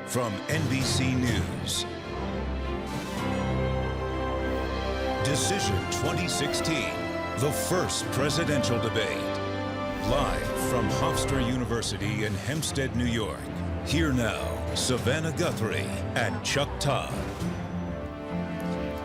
from NBC News. Decision 2016, the first presidential debate. Live from Hofstra University in Hempstead, New York. Here now, Savannah Guthrie and Chuck Todd.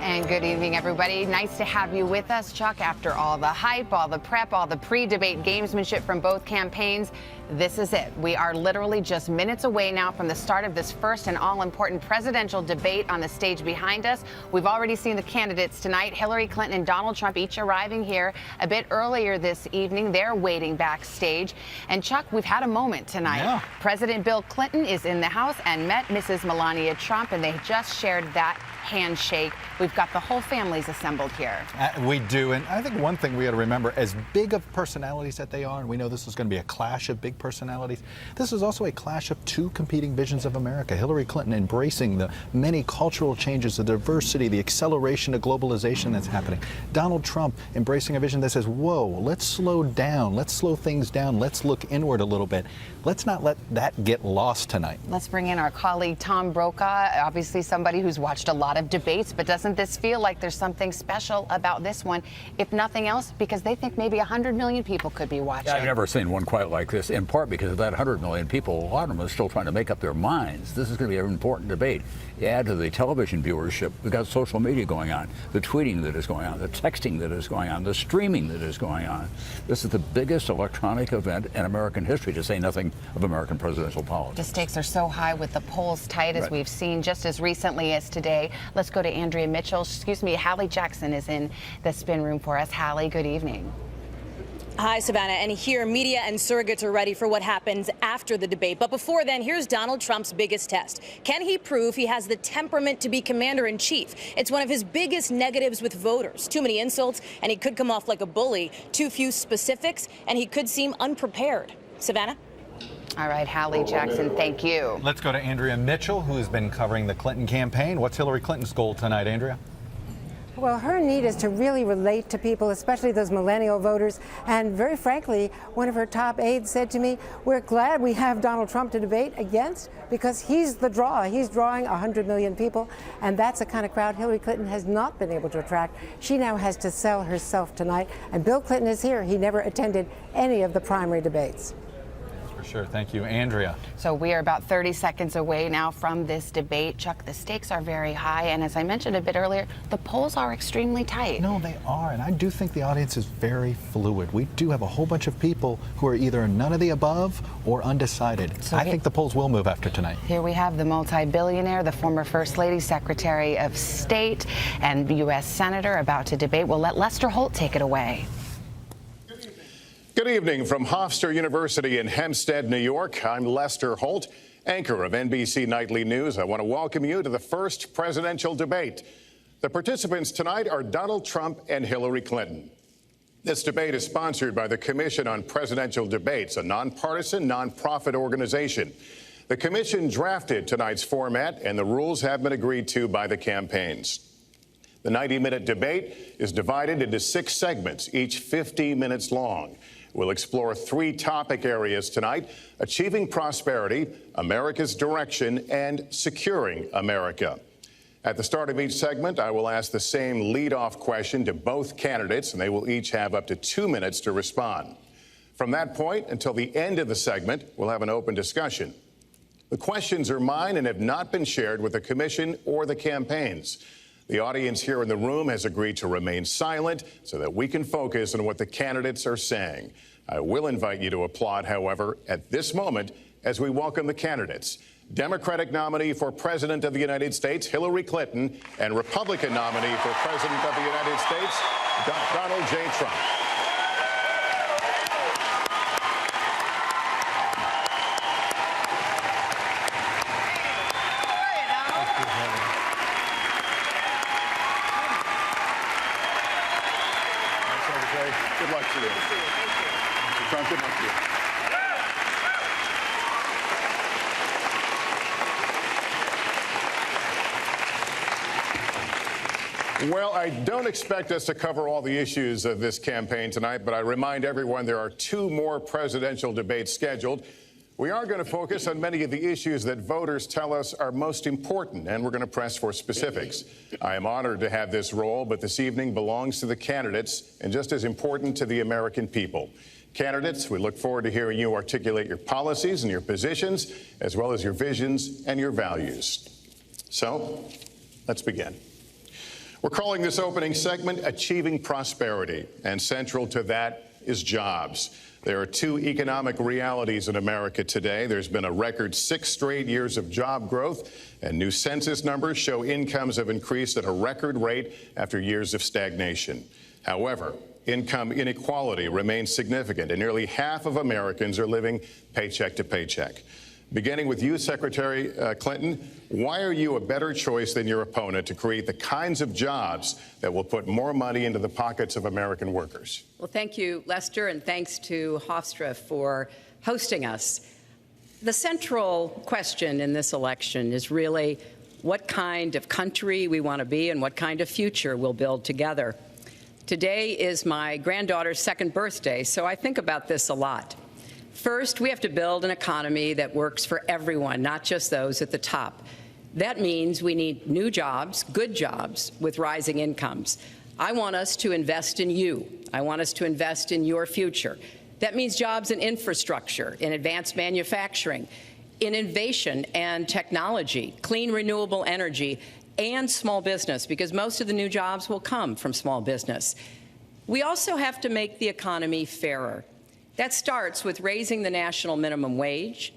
And good evening, everybody. Nice to have you with us, Chuck. After all the hype, all the prep, all the pre-debate gamesmanship from both campaigns, this is it. We are literally just minutes away now from the start of this first and all-important presidential debate on the stage behind us. We've already seen the candidates tonight, Hillary Clinton and Donald Trump, each arriving here a bit earlier this evening. They're waiting backstage. And Chuck, we've had a moment tonight. Yeah. President Bill Clinton is in the house and met Mrs. Melania Trump, and they just shared that handshake. We've got the whole families assembled here. We do, and I think one thing we got to remember, as big of personalities that they are, and we know this is going to be a clash of big personalities, this is also a clash of two competing visions of America. Hillary Clinton embracing the many cultural changes, the diversity, the acceleration of globalization that's happening. Donald Trump embracing a vision that says, whoa, let's slow down, let's slow things down, let's look inward a little bit. Let's not let that get lost tonight. Let's bring in our colleague Tom Brokaw, obviously somebody who's watched a lot of debates, but doesn't this feel like there's something special about this one, if nothing else, because they think maybe 100 million people could be watching? Yeah, I've never seen one quite like this, in part because of that 100 million people. A lot of them are still trying to make up their minds. This is going to be an important debate. You add to the television viewership, we've got social media going on, the tweeting that is going on, the texting that is going on, the streaming that is going on. This is the biggest electronic event in American history, to say nothing of American presidential politics. The stakes are so high with the polls tight, as we've seen just as recently as today. Let's go to Andrea Mitchell. Hallie Jackson is in the spin room for us. Hallie, good evening. Hi, Savannah. And here, media and surrogates are ready for what happens after the debate. But before then, here's Donald Trump's biggest test. Can he prove he has the temperament to be commander-in-chief? It's one of his biggest negatives with voters. Too many insults, and he could come off like a bully. Too few specifics, and he could seem unprepared. Savannah? All right, Hallie Jackson, thank you. Let's go to Andrea Mitchell, who has been covering the Clinton campaign. What's Hillary Clinton's goal tonight, Andrea? Well, her need is to really relate to people, especially those millennial voters. And very frankly, one of her top aides said to me, we're glad we have Donald Trump to debate against because he's the draw. He's drawing 100 million people. And that's the kind of crowd Hillary Clinton has not been able to attract. She now has to sell herself tonight. And Bill Clinton is here. He never attended any of the primary debates. For sure. Thank you, Andrea. So we are about 30 seconds away now from this debate. Chuck, the stakes are very high. And as I mentioned a bit earlier, the polls are extremely tight. No, they are. And I do think the audience is very fluid. We do have a whole bunch of people who are either none of the above or undecided. So I think the polls will move after tonight. Here we have the multi-billionaire, the former First Lady, Secretary of State, and U.S. Senator about to debate. We'll let Lester Holt take it away. Good evening from Hofstra University in Hempstead, New York. I'm Lester Holt, anchor of NBC Nightly News. I want to welcome you to the first presidential debate. The participants tonight are Donald Trump and Hillary Clinton. This debate is sponsored by the Commission on Presidential Debates, a nonpartisan, nonprofit organization. The commission drafted tonight's format, and the rules have been agreed to by the campaigns. The 90-minute debate is divided into 6 segments, each 50 minutes long. We'll explore 3 topic areas tonight: achieving prosperity, America's direction, and securing America. At the start of each segment, I will ask the same lead-off question to both candidates, and they will each have up to 2 minutes to respond. From that point until the end of the segment, we'll have an open discussion. The questions are mine and have not been shared with the commission or the campaigns. The audience here in the room has agreed to remain silent so that we can focus on what the candidates are saying. I will invite you to applaud, however, at this moment as we welcome the candidates. Democratic nominee for President of the United States, Hillary Clinton, and Republican nominee for President of the United States, Donald J. Trump. Good luck to you. Mr. Trump, good luck to you. Well, I don't expect us to cover all the issues of this campaign tonight, but I remind everyone there are 2 more presidential debates scheduled. We are going to focus on many of the issues that voters tell us are most important, and we're going to press for specifics. I am honored to have this role, but this evening belongs to the candidates and just as important to the American people. Candidates, we look forward to hearing you articulate your policies and your positions, as well as your visions and your values. So, let's begin. We're calling this opening segment Achieving Prosperity, and central to that is jobs. There are two economic realities in America today. There's been a record 6 straight years of job growth, and new census numbers show incomes have increased at a record rate after years of stagnation. However, income inequality remains significant, and nearly half of Americans are living paycheck to paycheck. Beginning with you, Secretary Clinton, why are you a better choice than your opponent to create the kinds of jobs that will put more money into the pockets of American workers? Well, thank you, Lester, and thanks to Hofstra for hosting us. The central question in this election is really what kind of country we want to be and what kind of future we'll build together. Today is my granddaughter's 2nd birthday, so I think about this a lot. First, we have to build an economy that works for everyone, not just those at the top. That means we need new jobs, good jobs, with rising incomes. I want us to invest in you. I want us to invest in your future. That means jobs in infrastructure, in advanced manufacturing, in innovation and technology, clean renewable energy, and small business, because most of the new jobs will come from small business. We also have to make the economy fairer. That starts with raising the national minimum wage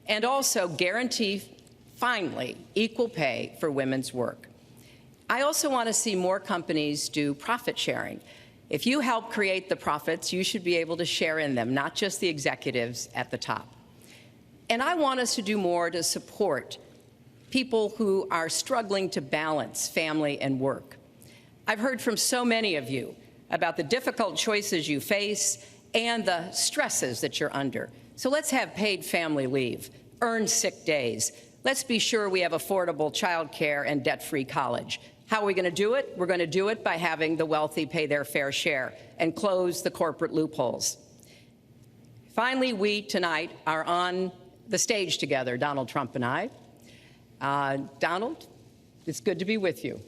and also guarantee, finally, equal pay for women's work. I also want to see more companies do profit sharing. If you help create the profits, you should be able to share in them, not just the executives at the top. And I want us to do more to support people who are struggling to balance family and work. I've heard from so many of you about the difficult choices you face and the stresses that you're under. So let's have paid family leave, earned sick days. Let's be sure we have affordable child care and debt-free college. How are we going to do it? We're going to do it by having the wealthy pay their fair share and close the corporate loopholes. Finally, we tonight are on the stage together, Donald Trump and I. Donald, it's good to be with you.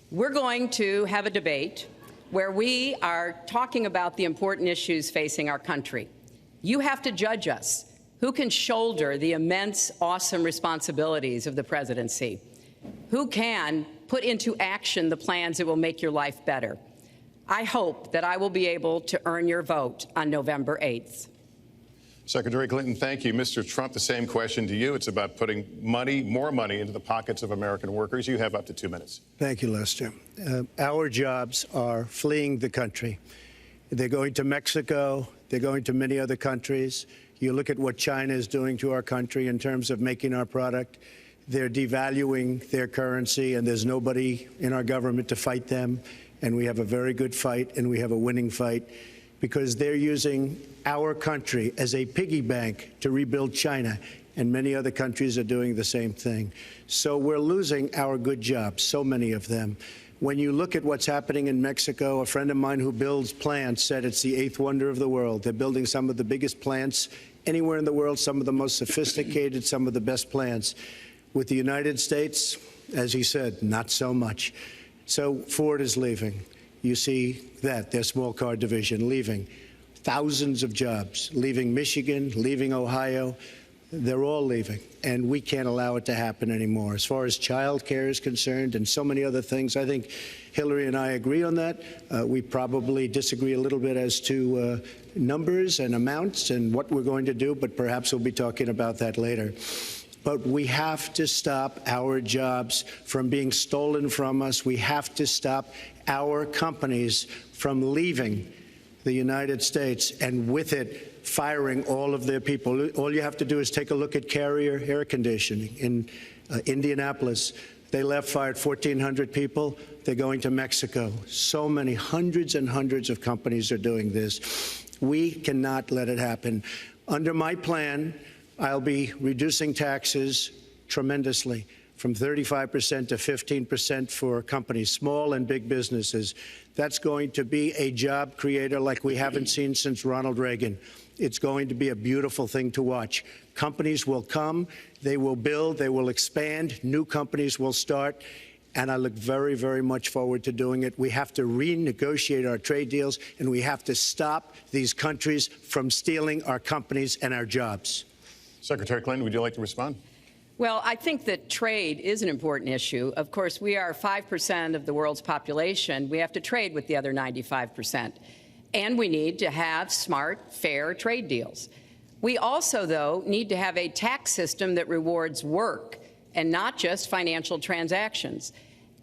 We're going to have a debate where we are talking about the important issues facing our country. You have to judge us. Who can shoulder the immense, awesome responsibilities of the presidency? Who can put into action the plans that will make your life better? I hope that I will be able to earn your vote on November 8th. Secretary Clinton, thank you. Mr. Trump, the same question to you. It's about putting more money into the pockets of American workers. You have up to 2 minutes. Thank you, Lester. Our jobs are fleeing the country. They're going to Mexico. They're going to many other countries. You look at what China is doing to our country in terms of making our product. They're devaluing their currency, and there's nobody in our government to fight them. And we have a very good fight, and we have a winning fight, because they're using our country as a piggy bank to rebuild China, and many other countries are doing the same thing. So we're losing our good jobs, so many of them. When you look at what's happening in Mexico, a friend of mine who builds plants said it's the 8th wonder of the world. They're building some of the biggest plants anywhere in the world, some of the most sophisticated, some of the best plants. With the United States, as he said, not so much. So Ford is leaving. You see that, their small car division leaving. Thousands of jobs, leaving Michigan, leaving Ohio. They're all leaving, and we can't allow it to happen anymore. As far as child care is concerned and so many other things, I think Hillary and I agree on that. We probably disagree a little bit as to numbers and amounts and what we're going to do, but perhaps we'll be talking about that later. But we have to stop our jobs from being stolen from us. We have to stop our companies from leaving the United States, and with it, firing all of their people. All you have to do is take a look at Carrier Air Conditioning in Indianapolis. They left, fired 1,400 people. They're going to Mexico. So many, hundreds and hundreds of companies are doing this. We cannot let it happen. Under my plan, I'll be reducing taxes tremendously, from 35% to 15% for companies, small and big businesses. That's going to be a job creator like we haven't seen since Ronald Reagan. It's going to be a beautiful thing to watch. Companies will come, they will build, they will expand, new companies will start, and I look very, very much forward to doing it. We have to renegotiate our trade deals, and we have to stop these countries from stealing our companies and our jobs. Secretary Clinton, would you like to respond? Well, I think that trade is an important issue. Of course, we are 5% of the world's population. We have to trade with the other 95%. And we need to have smart, fair trade deals. We also, though, need to have a tax system that rewards work and not just financial transactions.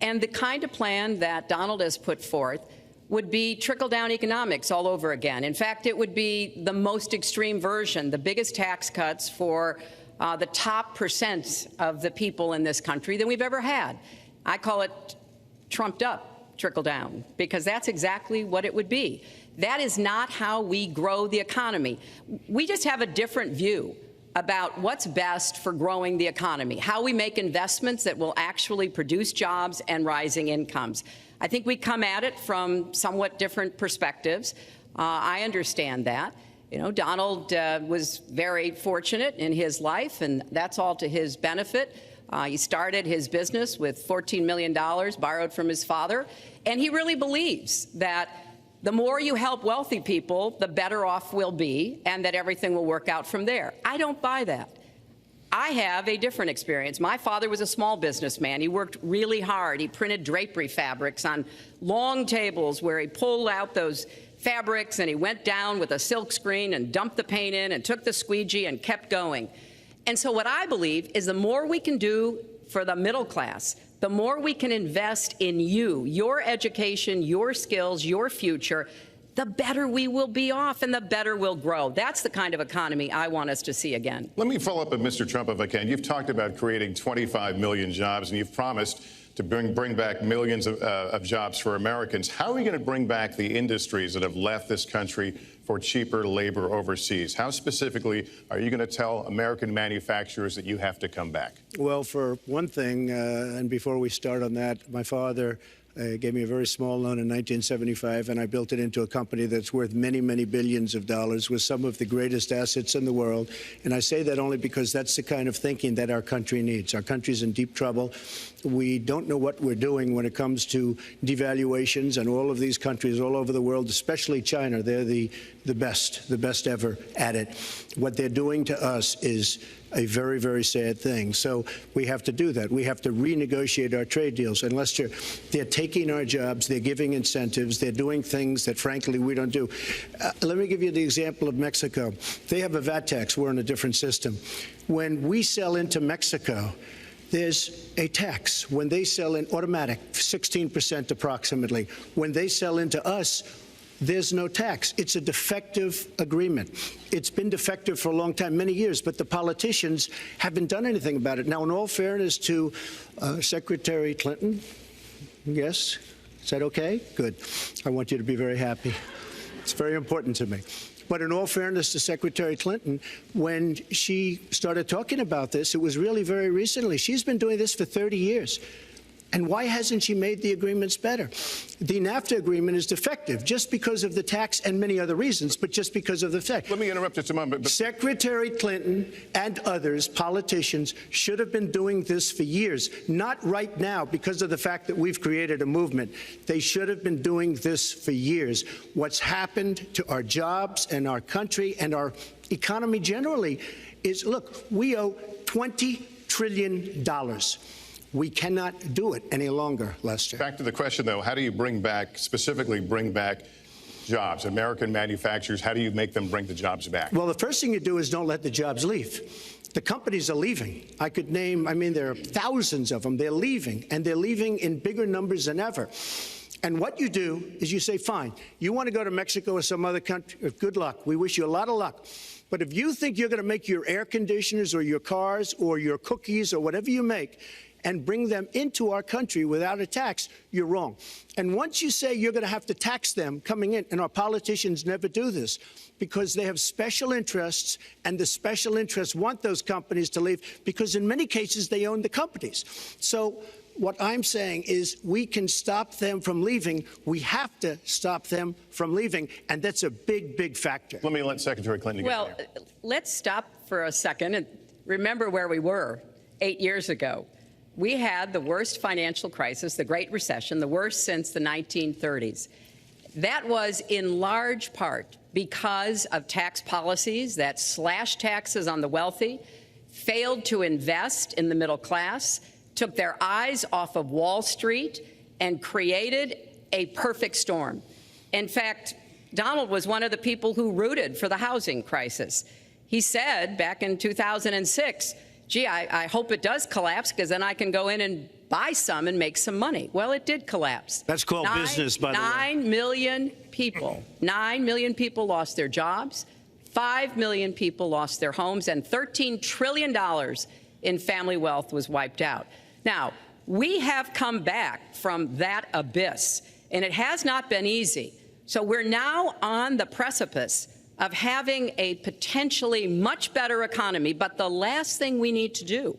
And the kind of plan that Donald has put forth would be trickle-down economics all over again. In fact, it would be the most extreme version, the biggest tax cuts for the top percent of the people in this country than we've ever had. I call it trumped-up trickle-down, because that's exactly what it would be. That is not how we grow the economy. We just have a different view about what's best for growing the economy, how we make investments that will actually produce jobs and rising incomes. I think we come at it from somewhat different perspectives. I understand that. You know, Donald was very fortunate in his life, and that's all to his benefit. He started his business with $14 million borrowed from his father, and he really believes that the more you help wealthy people, the better off we'll be, and that everything will work out from there. I don't buy that. I have a different experience. My father was a small businessman. He worked really hard. He printed drapery fabrics on long tables where he pulled out those fabrics and he went down with a silk screen and dumped the paint in and took the squeegee and kept going. And so what I believe is the more we can do for the middle class, the more we can invest in you, your education, your skills, your future, the better we will be off and the better we'll grow. That's the kind of economy I want us to see again. Let me follow up with Mr. Trump if I can. You've talked about creating 25 million jobs, and you've promised to bring back millions of jobs for Americans. How are we going to bring back the industries that have left this country for cheaper labor overseas? How specifically are you going to tell American manufacturers that you have to come back? Well, for one thing, and before we start on that, my father gave me a very small loan in 1975, and I built it into a company that's worth many, many billions of dollars with some of the greatest assets in the world. And I say that only because that's the kind of thinking that our country needs. Our country's in deep trouble. We don't know what we're doing when it comes to devaluations, and all of these countries all over the world, especially China, they're the best ever at it. What they're doing to us is a very, very sad thing. So we have to do that. We have to renegotiate our trade deals. And Lester, they're taking our jobs, they're giving incentives, they're doing things that, frankly, we don't do. Let me give you the example of Mexico. They have a VAT tax. We're in a different system. When we sell into Mexico, there's a tax. When they sell in automatic, 16% approximately. When they sell into us, there's no tax. It's a defective agreement. It's been defective for a long time, many years, but the politicians haven't done anything about it. Now, in all fairness to Secretary Clinton, yes, is that okay? Good. I want you to be very happy. It's very important to me. But in all fairness to Secretary Clinton, when she started talking about this, it was really very recently. She's been doing this for 30 years. And why hasn't she made the agreements better? The NAFTA agreement is defective just because of the tax and many other reasons, but just because of the fact. Let me interrupt just a moment. Secretary Clinton and others, politicians, should have been doing this for years, not right now because of the fact that we've created a movement. They should have been doing this for years. What's happened to our jobs and our country and our economy generally is, look, we owe $20 trillion. We cannot do it any longer, Lester. Back to the question, though, how do you specifically bring back jobs? American manufacturers, how do you make them bring the jobs back? Well, the first thing you do is don't let the jobs leave. The companies are leaving. I could name, there are thousands of them. They're leaving, and they're leaving in bigger numbers than ever. And what you do is you say, fine, you want to go to Mexico or some other country, good luck. We wish you a lot of luck. But if you think you're going to make your air conditioners or your cars or your cookies or whatever you make and bring them into our country without a tax, you're wrong. And once you say you're going to have to tax them coming in, and our politicians never do this because they have special interests, and the special interests want those companies to leave because in many cases they own the companies. So What I'm saying is we can stop them from leaving. We have to stop them from leaving, and that's a big, big factor. Let Secretary Clinton get Well, let's stop for a second and remember where we were 8 years ago. We had the worst financial crisis, the Great Recession, the worst since the 1930s. That was in large part because of tax policies that slashed taxes on the wealthy, failed to invest in the middle class, took their eyes off of Wall Street, and created a perfect storm. In fact, Donald was one of the people who rooted for the housing crisis. He said back in 2006, gee, I hope it does collapse because then I can go in and buy some and make some money. Well, it did collapse. That's called business, by the way. 9 million people lost their jobs. 5 million people lost their homes, and $13 trillion in family wealth was wiped out. Now, we have come back from that abyss, and it has not been easy. So we're now on the precipice of having a potentially much better economy, but the last thing we need to do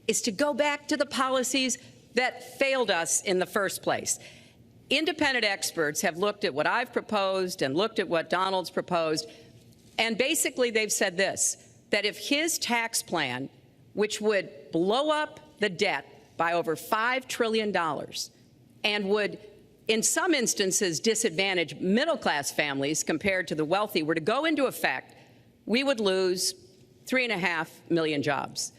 is to go back to the policies that failed us in the first place. Independent experts have looked at what I've proposed and looked at what Donald's proposed, and basically they've said this, that if his tax plan, which would blow up the debt by over $5 trillion and would in some instances disadvantage middle-class families compared to the wealthy, were to go into effect, we would lose 3.5 million jobs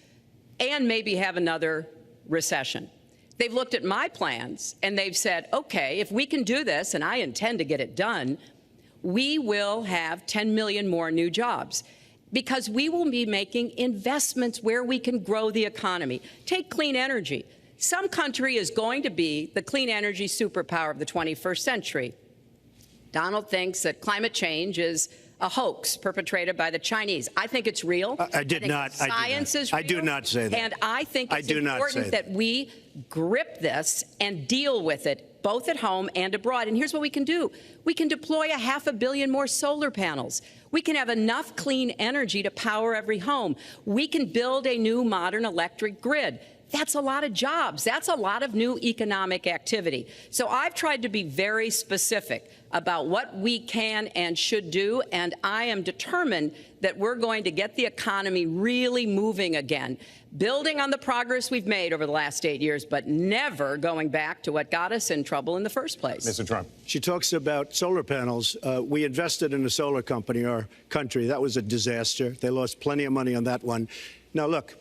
and maybe have another recession. They've looked at my plans and they've said, okay, if we can do this, and I intend to get it done, we will have 10 million more new jobs because we will be making investments where we can grow the economy. Take clean energy. Some country is going to be the clean energy superpower of the 21st century. Donald thinks that climate change is a hoax perpetrated by the Chinese. I think it's real. I did not. Science is real. I do not say that. And I think it's important that we grip this and deal with it, both at home and abroad. And here's what we can do. We can deploy 500 million more solar panels. We can have enough clean energy to power every home. We can build a new modern electric grid. That's a lot of jobs. That's a lot of new economic activity. So I've tried to be very specific about what we can and should do, and I am determined that we're going to get the economy really moving again, building on the progress we've made over the last 8 years, but never going back to what got us in trouble in the first place. Mr. Trump. She talks about solar panels. We invested in a solar company, our country. That was a disaster. They lost plenty of money on that one. Now, look,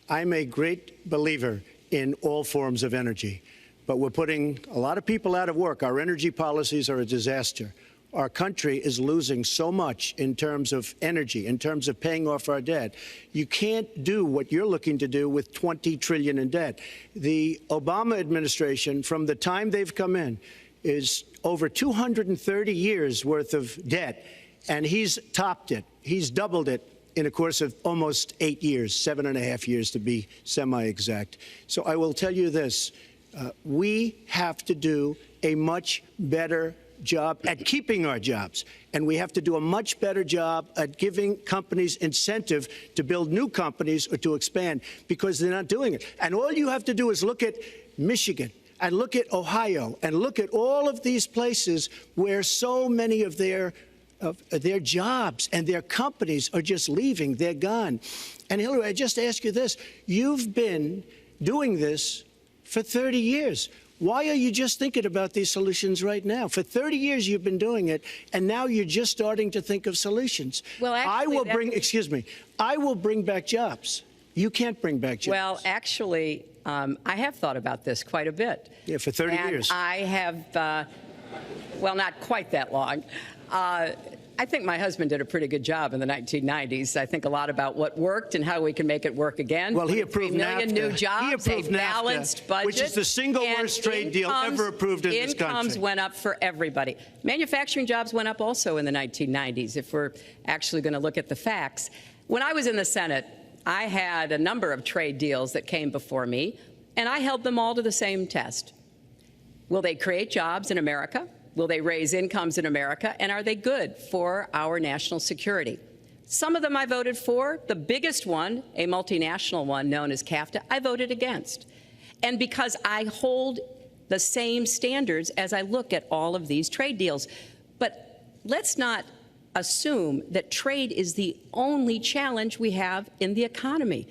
I'm a great believer in all forms of energy, but we're putting a lot of people out of work. Our energy policies are a disaster. Our country is losing so much in terms of energy, in terms of paying off our debt. You can't do what you're looking to do with $20 trillion in debt. The Obama administration, from the time they've come in, is over 230 years worth of debt, and he's topped it. He's doubled it in a course of almost 8 years, 7.5 years to be semi-exact. So I will tell you this, we have to do a much better job at keeping our jobs, and we have to do a much better job at giving companies incentive to build new companies or to expand, because they're not doing it. And all you have to do is look at Michigan and look at Ohio and look at all of these places where so many of their jobs and their companies are just leaving. They're gone. And Hillary, I just ask you this. You've been doing this for 30 years. Why are you just thinking about these solutions right now? For 30 years you've been doing it, and now you're just starting to think of solutions. Well, actually, I will bring back jobs. You can't bring back jobs. Well, actually, I have thought about this quite a bit. Yeah, for 30 years. I have, well, not quite that long. I think my husband did a pretty good job in the 1990s. I think a lot about what worked and how we can make it work again. Well, he approved 3 million NAFTA. new jobs, he approved a balanced NAFTA, budget, which is the single worst trade deal ever approved in this country. Incomes went up for everybody. Manufacturing jobs went up also in the 1990s, if we're actually going to look at the facts. When I was in the Senate, I had a number of trade deals that came before me, and I held them all to the same test. Will they create jobs in America? Will they raise incomes in America? And are they good for our national security? Some of them I voted for. The biggest one, a multinational one known as CAFTA, I voted against. and because I hold the same standards as I look at all of these trade deals. But let's not assume that trade is the only challenge we have in the economy.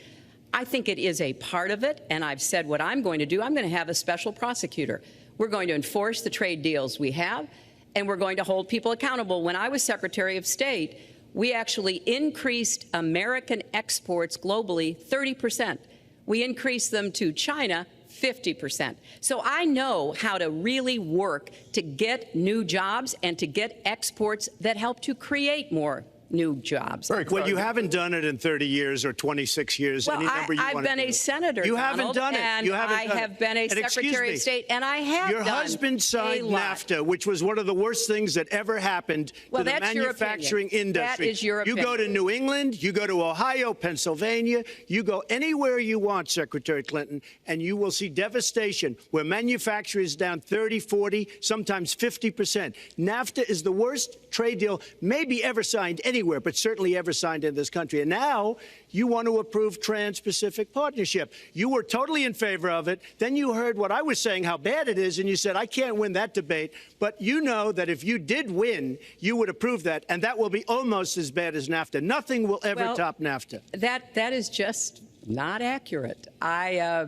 I think it is a part of it, and I've said what I'm going to do. I'm going to have a special prosecutor. We're going to enforce the trade deals we have, and we're going to hold people accountable. When I was Secretary of State, we actually increased American exports globally 30%. We increased them to China 50%. So I know how to really work to get new jobs and to get exports that help to create more new jobs. Well, you haven't done it in 30 years or 26 years. Well, any number you I've want to been do. a senator, You Donald, haven't done it. and You haven't I done have it. been a And excuse Secretary me, of State, and I have your done husband signed a lot. NAFTA, which was one of the worst things that ever happened Well, to the that's your manufacturing opinion. industry. That is your You go to opinion. New England, you go to Ohio, Pennsylvania, you go anywhere you want, Secretary Clinton, and you will see devastation where manufacturing is down 30, 40, sometimes 50%. NAFTA is the worst trade deal maybe ever signed anywhere, but certainly ever signed in this country. And now you want to approve Trans-Pacific Partnership. You were totally in favor of it. Then you heard what I was saying, how bad it is, and you said, I can't win that debate. But you know that if you did win, you would approve that, and that will be almost as bad as NAFTA. Nothing will ever top NAFTA. That is just not accurate. I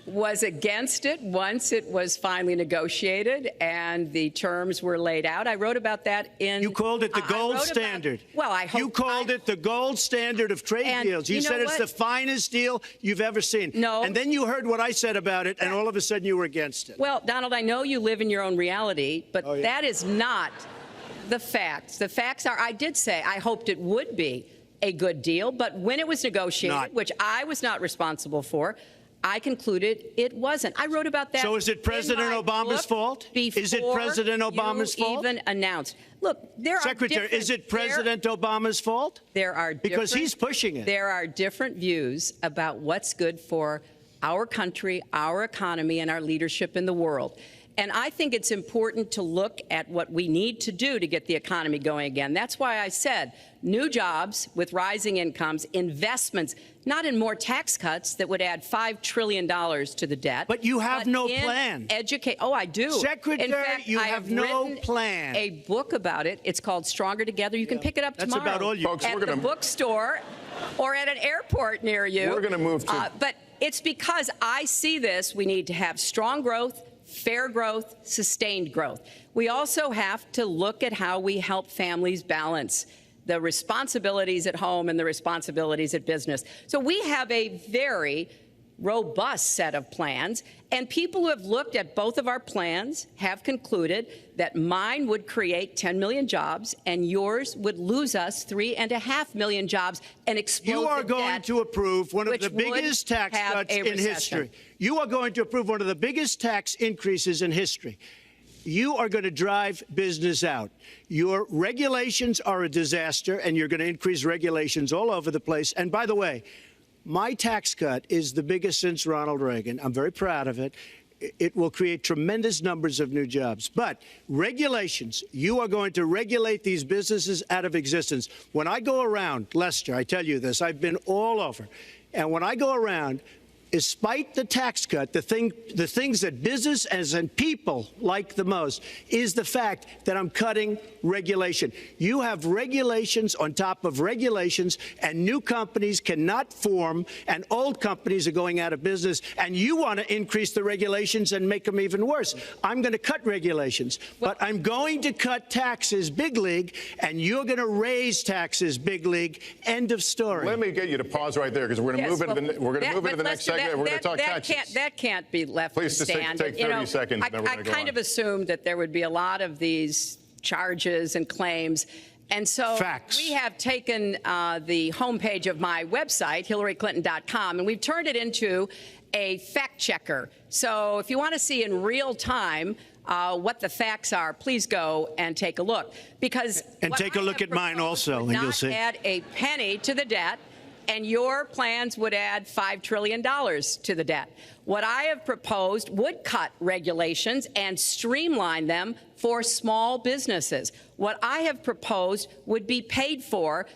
was against it once it was finally negotiated and the terms were laid out. I wrote about that in... You called it the gold standard. Well, I hope... You called it the gold standard of trade deals. You said it's the finest deal you've ever seen. No. And then you heard what I said about it, and all of a sudden you were against it. Well, Donald, I know you live in your own reality, but that is not the facts. The facts are, I did say I hoped it would be a good deal, but when it was negotiated, which I was not responsible for, I concluded it wasn't. I wrote about that. So is it President Obama's fault? Is it President Obama's fault? Even announced. Look, there Secretary, is it President Obama's fault? There are because he's pushing it. There are different views about what's good for our country, our economy, and our leadership in the world. And I think it's important to look at what we need to do to get the economy going again. That's why I said new jobs with rising incomes, investments, not in more tax cuts that would add $5 trillion to the debt. But you have no plan. Oh, I do. Secretary, in fact, you I have no plan. A book about it. It's called Stronger Together. You can pick it up tomorrow. That's about all you... Folks, at the bookstore or at an airport near you. We're going to move to... But it's because I see this. We need to have strong growth, fair growth, sustained growth. We also have to look at how we help families balance the responsibilities at home and the responsibilities at business. So we have a very robust set of plans, and people who have looked at both of our plans have concluded that mine would create 10 million jobs and yours would lose us 3.5 million jobs and explode You are the going debt, to approve one of the which would biggest tax have cuts a in recession. history. You are going to approve one of the biggest tax increases in history. You are going to drive business out. Your regulations are a disaster, and you're going to increase regulations all over the place. And by the way, my tax cut is the biggest since Ronald Reagan. I'm very proud of it. It will create tremendous numbers of new jobs. But regulations, you are going to regulate these businesses out of existence. When I go around, Lester, I tell you this, I've been all over. And when I go around, despite the tax cut, the things that business and people like the most is the fact that I'm cutting regulation. You have regulations on top of regulations, and new companies cannot form, and old companies are going out of business, and you want to increase the regulations and make them even worse. I'm going to cut regulations, but I'm going to cut taxes big league, and you're going to raise taxes big league. End of story. Let me get you to pause right there, because we're going to move into the next segment. We're going to talk taxes. That can't be left Please to stand. take 30 seconds, then we're going to go on. I kind of assumed that there would be a lot of these charges and claims. And so we have taken the homepage of my website, HillaryClinton.com, and we've turned it into a fact checker. So if you want to see in real time what the facts are, please go and take a look. Because and take a look at mine also, and you'll see. Add a penny to the debt, and your plans would add $5 trillion to the debt. What I have proposed would cut regulations and streamline them for small businesses. What I have proposed would be paid for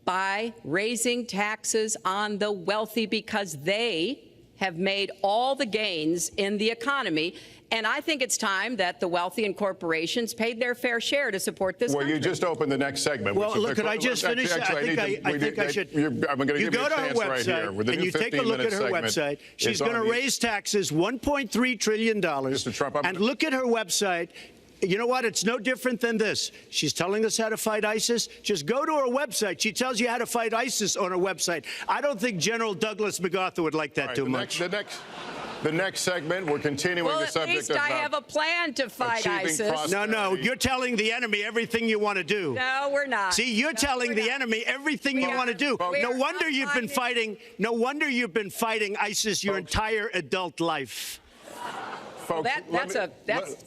by raising taxes on the wealthy, because they have made all the gains in the economy. And I think it's time that the wealthy and corporations paid their fair share to support this country. Well, you just opened the next segment. Well, look, could I just finish? Actually, I think I should. I'm going to give you a chance right here. With the and new you take a look at her website. She's going to raise taxes $1.3 trillion. Mr. Trump, and look at her website. You know what? It's no different than this. She's telling us how to fight ISIS. Just go to her website. She tells you how to fight ISIS on her website. I don't think General Douglas MacArthur would like that too much. The next segment, we're continuing the subject of. Well, at least I have a plan to fight ISIS. No, you're telling the enemy everything you want to do. No, we're not. See, you're telling the enemy everything you want to do. No wonder you've been fighting. No wonder you've been fighting ISIS your entire adult life. Folks,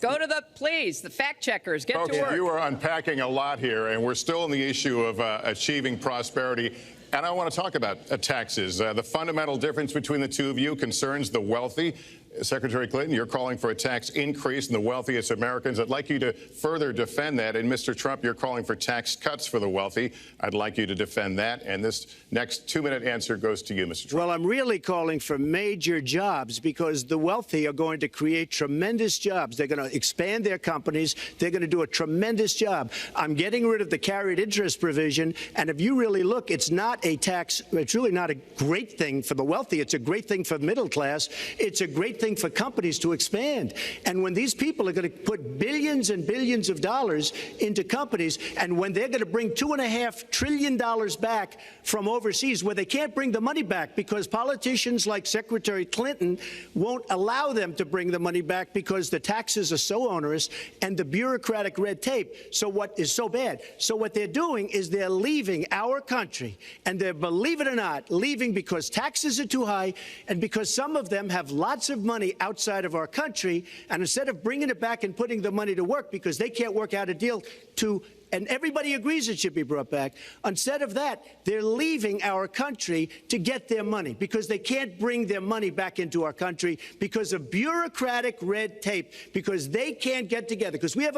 go to the fact checkers, get to work. You are unpacking a lot here, and we're still on the issue of achieving prosperity. And I want to talk about taxes. The fundamental difference between the two of you concerns the wealthy. Secretary Clinton, you're calling for a tax increase in the wealthiest Americans. I'd like you to further defend that. And Mr. Trump, you're calling for tax cuts for the wealthy. I'd like you to defend that. And this next 2-minute answer goes to you, Mr. Trump. Well, I'm really calling for major jobs because the wealthy are going to create tremendous jobs. They're going to expand their companies. They're going to do a tremendous job. I'm getting rid of the carried interest provision. And if you really look, it's not a tax. It's really not a great thing for the wealthy. It's a great thing for the middle class. It's a great thing for companies to expand. And when these people are going to put billions and billions of dollars into companies, and when they're going to bring $2.5 trillion back from overseas, where they can't bring the money back because politicians like Secretary Clinton won't allow them to bring the money back because the taxes are so onerous and the bureaucratic red tape. So what is so bad? So what they're doing is they're leaving our country, and they're, believe it or not, leaving because taxes are too high and because some of them have lots of money outside of our country, and instead of bringing it back and putting the money to work because they can't work out a deal to, and everybody agrees it should be brought back, instead of that, they're leaving our country to get their money because they can't bring their money back into our country because of bureaucratic red tape, because they can't get together, because we have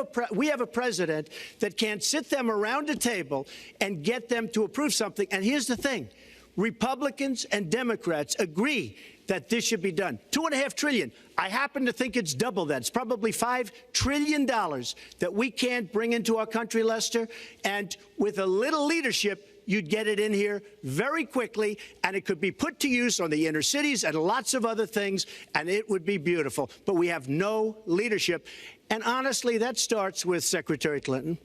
a president that can't sit them around a table and get them to approve something. And here's the thing. Republicans and Democrats agree that this should be done. $2.5 trillion. I happen to think it's double that. It's probably $5 trillion that we can't bring into our country, Lester. And with a little leadership, you'd get it in here very quickly, and it could be put to use on the inner cities and lots of other things, and it would be beautiful. But we have no leadership. And honestly, that starts with Secretary Clinton.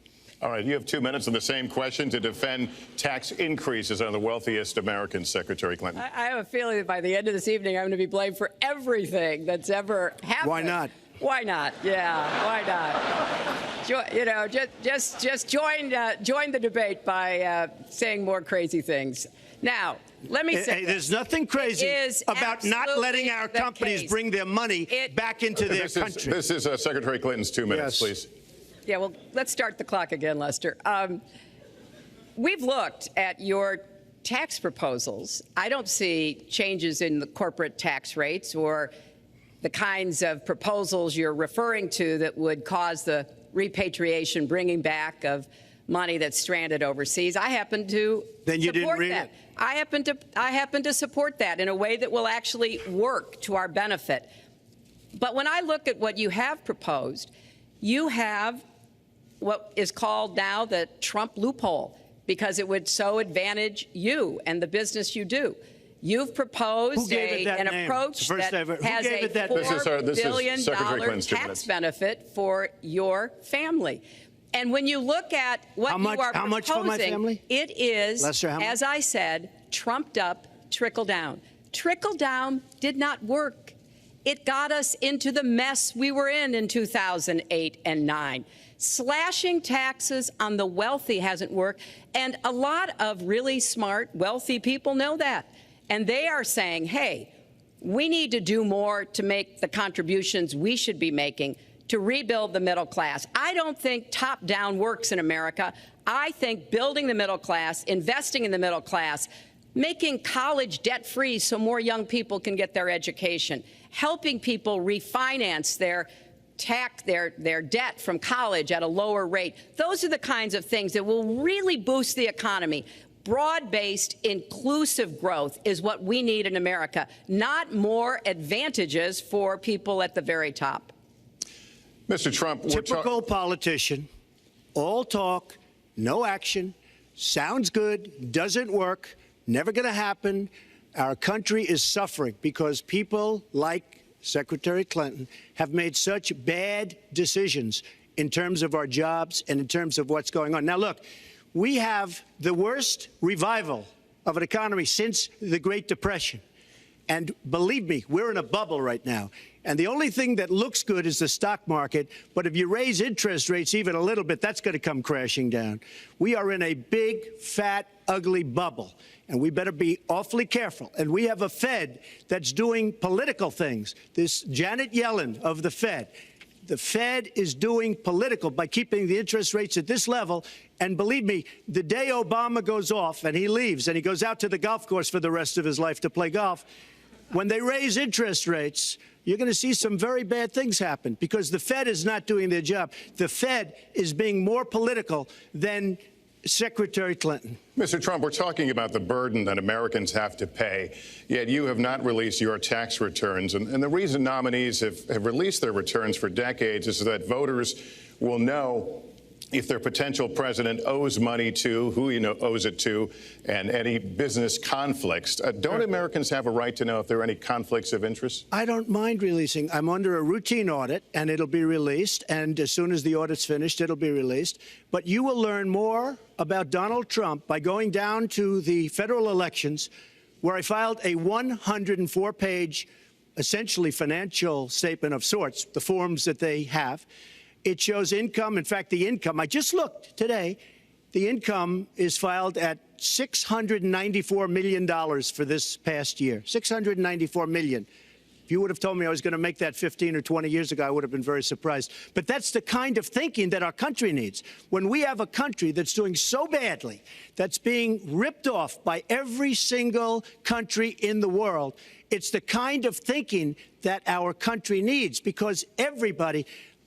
All right, you have 2 minutes on the same question to defend tax increases on the wealthiest Americans, Secretary Clinton. I have a feeling that by the end of this evening, I'm going to be blamed for everything that's ever happened. Why not? Why not? Yeah, why not? Just join the debate by saying more crazy things. Now, let me say there's nothing crazy about not letting our companies bring their money back into their country. This is Secretary Clinton's 2 minutes, please. Yeah, well, let's start the clock again, Lester. We've looked at your tax proposals. I don't see changes in the corporate tax rates or the kinds of proposals you're referring to that would cause the repatriation, bringing back of money that's stranded overseas. I happen to support that. I happen to support that in a way that will actually work to our benefit. But when I look at what you have proposed, you have what is called now the Trump loophole, because it would so advantage you and the business you do. You've proposed an approach that has a $4 billion tax benefit for your family. And when you look at what you are proposing, how much for my family? It is, Lester, as I said, trumped up trickle down. Trickle down did not work. It got us into the mess we were in 2008 and 9. Slashing taxes on the wealthy hasn't worked, and a lot of really smart, wealthy people know that. And they are saying, hey, we need to do more to make the contributions we should be making to rebuild the middle class. I don't think top-down works in America. I think building the middle class, investing in the middle class, making college debt-free so more young people can get their education, helping people refinance their debt from college at a lower rate. Those are the kinds of things that will really boost the economy. broad-based, inclusive growth is what we need in America, not more advantages for people at the very top. Mr. Trump, typical politician, all talk, no action, sounds good, doesn't work, never going to happen. Our country is suffering because people like Secretary Clinton have made such bad decisions in terms of our jobs and in terms of what's going on. Now, look, we have the worst revival of an economy since the Great Depression. And believe me, we're in a bubble right now. And the only thing that looks good is the stock market. But if you raise interest rates even a little bit, that's going to come crashing down. We are in a big, fat, ugly bubble. And we better be awfully careful. And we have a Fed that's doing political things. This Janet Yellen of the Fed is doing political by keeping the interest rates at this level. And believe me, the day Obama goes off and he leaves and he goes out to the golf course for the rest of his life to play golf, when they raise interest rates, you're going to see some very bad things happen because the Fed is not doing their job. The Fed is being more political than Secretary Clinton. Mr. Trump, we're talking about the burden that Americans have to pay, yet you have not released your tax returns. And the reason nominees have released their returns for decades is so that voters will know if their potential president owes money to, who owes it to, and any business conflicts. Don't Americans have a right to know if there are any conflicts of interest? I don't mind releasing. I'm under a routine audit, and it'll be released. And as soon as the audit's finished, it'll be released. But you will learn more about Donald Trump by going down to the federal elections, where I filed a 104-page, essentially financial statement of sorts, the forms that they have. It shows income. In fact, the income, I just looked today, the income is filed at $694 million for this past year. $694 million. If you would have told me I was going to make that 15 or 20 years ago, I would have been very surprised. But that's the kind of thinking that our country needs. When we have a country that's doing so badly, that's being ripped off by every single country in the world, it's the kind of thinking that our country needs because everybody,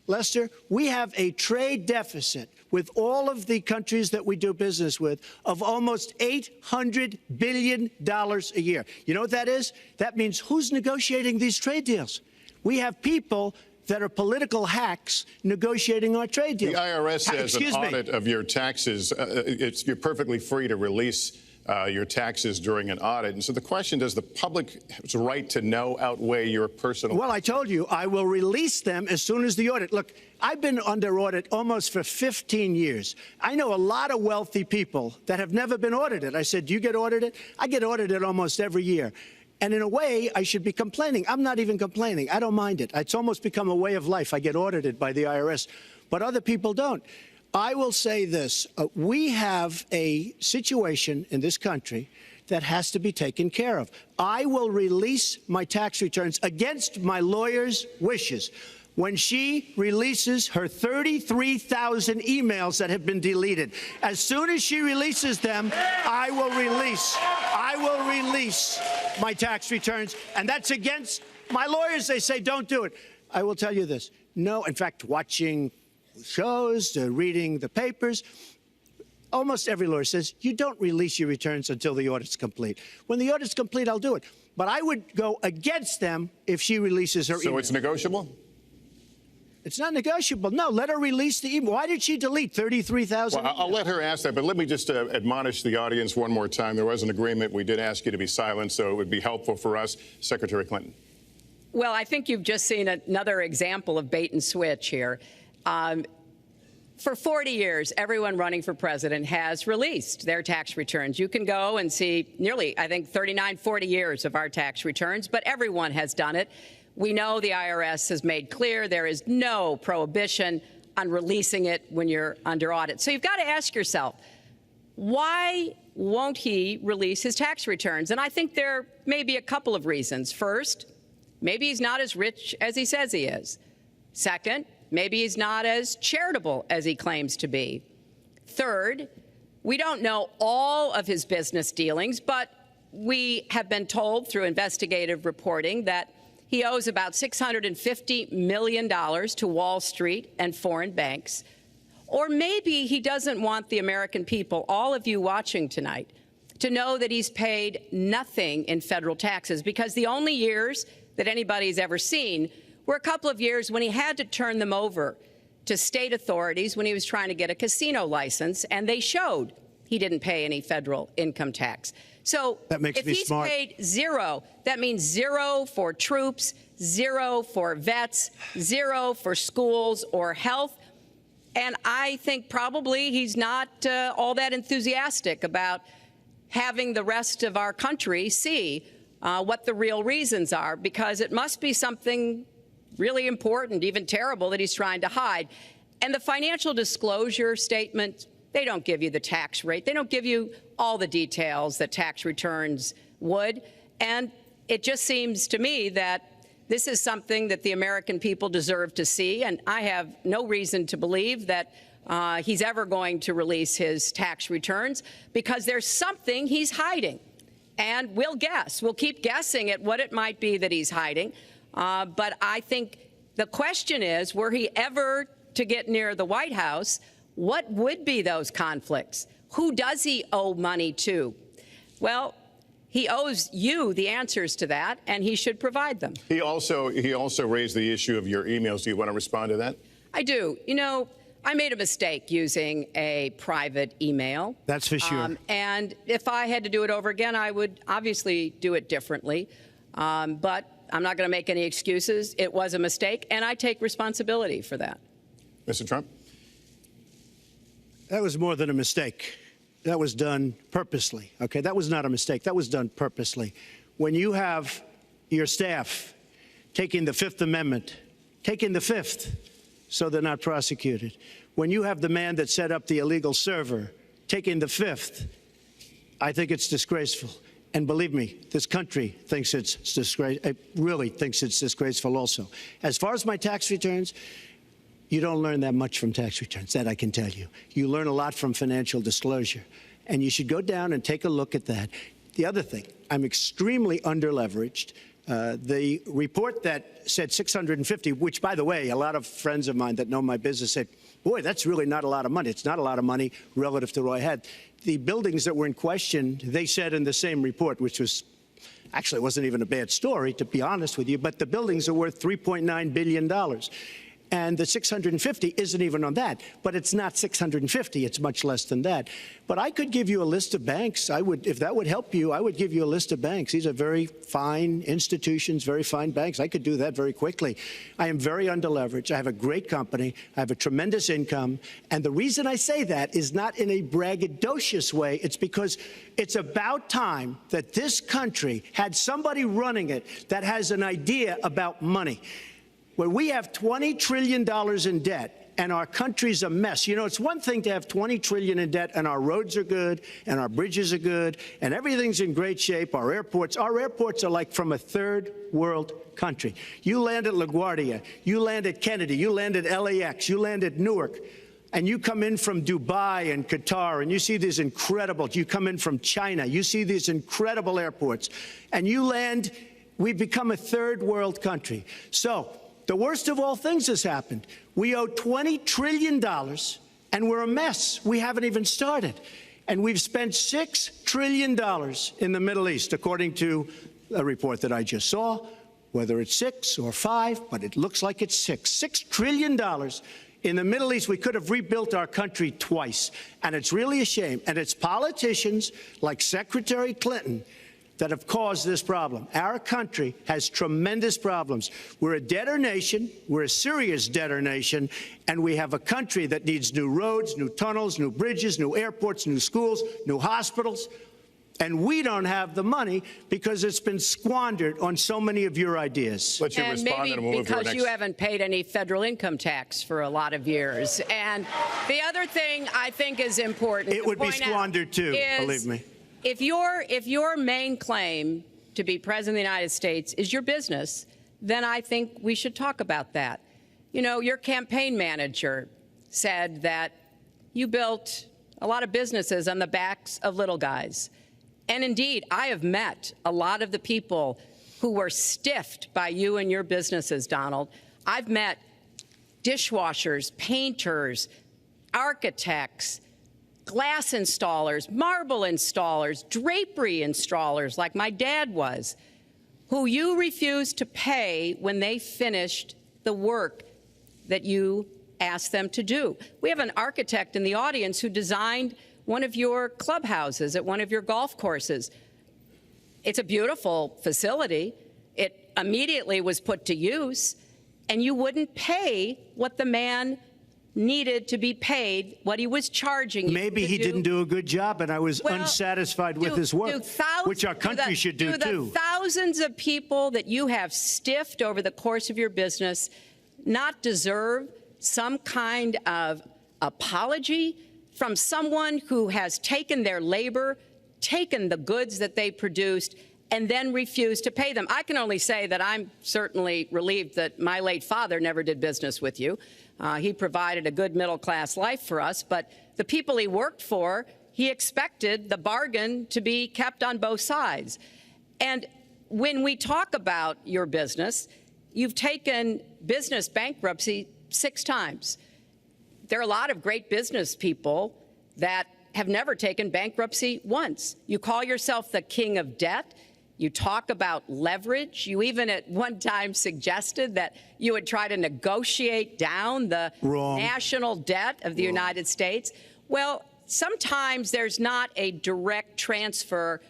Lester, we have a trade deficit with all of the countries that we do business with of almost $800 billion a year. You know what that is? That means who's negotiating these trade deals? We have people that are political hacks negotiating our trade deals. The IRS says an audit of your taxes, you're perfectly free to release your taxes during an audit. And so the question, does the public's right to know outweigh your personal? Well, I told you, I will release them as soon as the audit. Look, I've been under audit almost for 15 years. I know a lot of wealthy people that have never been audited. I said, do you get audited? I get audited almost every year. And in a way, I should be complaining. I'm not even complaining. I don't mind it. It's almost become a way of life. I get audited by the IRS, but other people don't. I will say this. We have a situation in this country that has to be taken care of. I will release my tax returns against my lawyer's wishes. When she releases her 33,000 emails that have been deleted, as soon as she releases them, I will release my tax returns. And that's against my lawyers. They say, don't do it. I will tell you this. No, in fact, watching shows, reading the papers, almost every lawyer says, you don't release your returns until the audit's complete. When the audit's complete, I'll do it. But I would go against them if she releases her email. So it's negotiable? It's not negotiable. No, let her release the email. Why did she delete 33,000? Well, I'll let her ask that, but let me just admonish the audience one more time. There was an agreement. We did ask you to be silent, so it would be helpful for us. Secretary Clinton. Well, I think you've just seen another example of bait and switch here. For 40 years, everyone running for president has released their tax returns. You can go and see nearly, I think, 39, 40 years of our tax returns, but everyone has done it. We know the IRS has made clear there is no prohibition on releasing it when you're under audit. So you've got to ask yourself, why won't he release his tax returns? And I think there may be a couple of reasons. First, maybe he's not as rich as he says he is. Second, maybe he's not as charitable as he claims to be. Third, we don't know all of his business dealings, but we have been told through investigative reporting that he owes about $650 million to Wall Street and foreign banks. Or maybe he doesn't want the American people, all of you watching tonight, to know that he's paid nothing in federal taxes, because the only years that anybody's ever seen were a couple of years when he had to turn them over to state authorities when he was trying to get a casino license, and they showed he didn't pay any federal income tax. So if he's paid zero, that means zero for troops, zero for vets, zero for schools or health. And I think probably he's not all that enthusiastic about having the rest of our country see what the real reasons are, because it must be something really important, even terrible, that he's trying to hide. And the financial disclosure statement, they don't give you the tax rate. They don't give you all the details that tax returns would. And it just seems to me that this is something that the American people deserve to see. And I have no reason to believe that he's ever going to release his tax returns, because there's something he's hiding. And we'll guess. We'll keep guessing at what it might be that he's hiding. But I think the question is, were he ever to get near the White House, what would be those conflicts? Who does he owe money to? Well, he owes you the answers to that, and he should provide them. He also raised the issue of your emails. Do you want to respond to that? I do. You know, I made a mistake using a private email. That's for sure. And if I had to do it over again, I would obviously do it differently. But I'm not going to make any excuses. It was a mistake, and I take responsibility for that. Mr. Trump? That was more than a mistake. That was done purposely, okay? That was not a mistake. That was done purposely. When you have your staff taking the Fifth Amendment, taking the Fifth, so they're not prosecuted. When you have the man that set up the illegal server taking the Fifth, I think it's disgraceful. And believe me, this country thinks it's disgraceful. It really thinks it's disgraceful also. As far as my tax returns, you don't learn that much from tax returns, that I can tell you. You learn a lot from financial disclosure. And you should go down and take a look at that. The other thing, I'm extremely underleveraged. The report that said 650, which, by the way, a lot of friends of mine that know my business said, boy, that's really not a lot of money. It's not a lot of money relative to what I had. The buildings that were in question, they said in the same report, which was actually wasn't even a bad story, to be honest with you, but the buildings are worth $3.9 billion. And the 650 isn't even on that. But it's not 650. It's much less than that. But I could give you a list of banks. I would, if that would help you, I would give you a list of banks. These are very fine institutions, very fine banks. I could do that very quickly. I am very underleveraged. I have a great company. I have a tremendous income. And the reason I say that is not in a braggadocious way. It's because it's about time that this country had somebody running it that has an idea about money. When we have $20 trillion in debt and our country's a mess. You know, it's one thing to have $20 trillion in debt and our roads are good and our bridges are good and everything's in great shape. Our airports are like from a third world country. You land at LaGuardia, you land at Kennedy, you land at LAX, you land at Newark, and you come in from Dubai and Qatar and you see these incredible, you come in from China, you see these incredible airports, and you land, we've become a third world country. So, the worst of all things has happened. We owe $20 trillion, and we're a mess. We haven't even started. And we've spent $6 trillion in the Middle East, according to a report that I just saw, whether it's 6 or 5, but it looks like it's 6. $6 trillion in the Middle East. We could have rebuilt our country twice. And it's really a shame. And it's politicians like Secretary Clinton that have caused this problem. Our country has tremendous problems. We're a debtor nation, we're a serious debtor nation, and we have a country that needs new roads, new tunnels, new bridges, new airports, new schools, new hospitals. And we don't have the money because it's been squandered on so many of your ideas. Let you and respond maybe and we'll move to our because next. you haven't paid any federal income tax for a lot of years. And the other thing I think is important It would be squandered too, believe me. If your main claim to be president of the United States is your business, then I think we should talk about that. You know, your campaign manager said that you built a lot of businesses on the backs of little guys. And indeed, I have met a lot of the people who were stiffed by you and your businesses, Donald. I've met dishwashers, painters, architects, glass installers, marble installers, drapery installers, like my dad was, who you refused to pay when they finished the work that you asked them to do. We have an architect in the audience who designed one of your clubhouses at one of your golf courses. It's a beautiful facility. It immediately was put to use, and you wouldn't pay what the man needed to be paid, what he was charging you. Maybe he didn't do a good job, and I was unsatisfied with his work, which our country should do too. The thousands of people that you have stiffed over the course of your business not deserve some kind of apology from someone who has taken their labor, taken the goods that they produced, and then refused to pay them? I can only say that I'm certainly relieved that my late father never did business with you. He provided a good middle-class life for us, but the people he worked for, he expected the bargain to be kept on both sides. And when we talk about your business, you've taken business bankruptcy 6 times. There are a lot of great business people that have never taken bankruptcy once. You call yourself the king of debt. You talk about leverage. You even at one time suggested that you would try to negotiate down the national debt of the United States. Well, sometimes there's not a direct transfer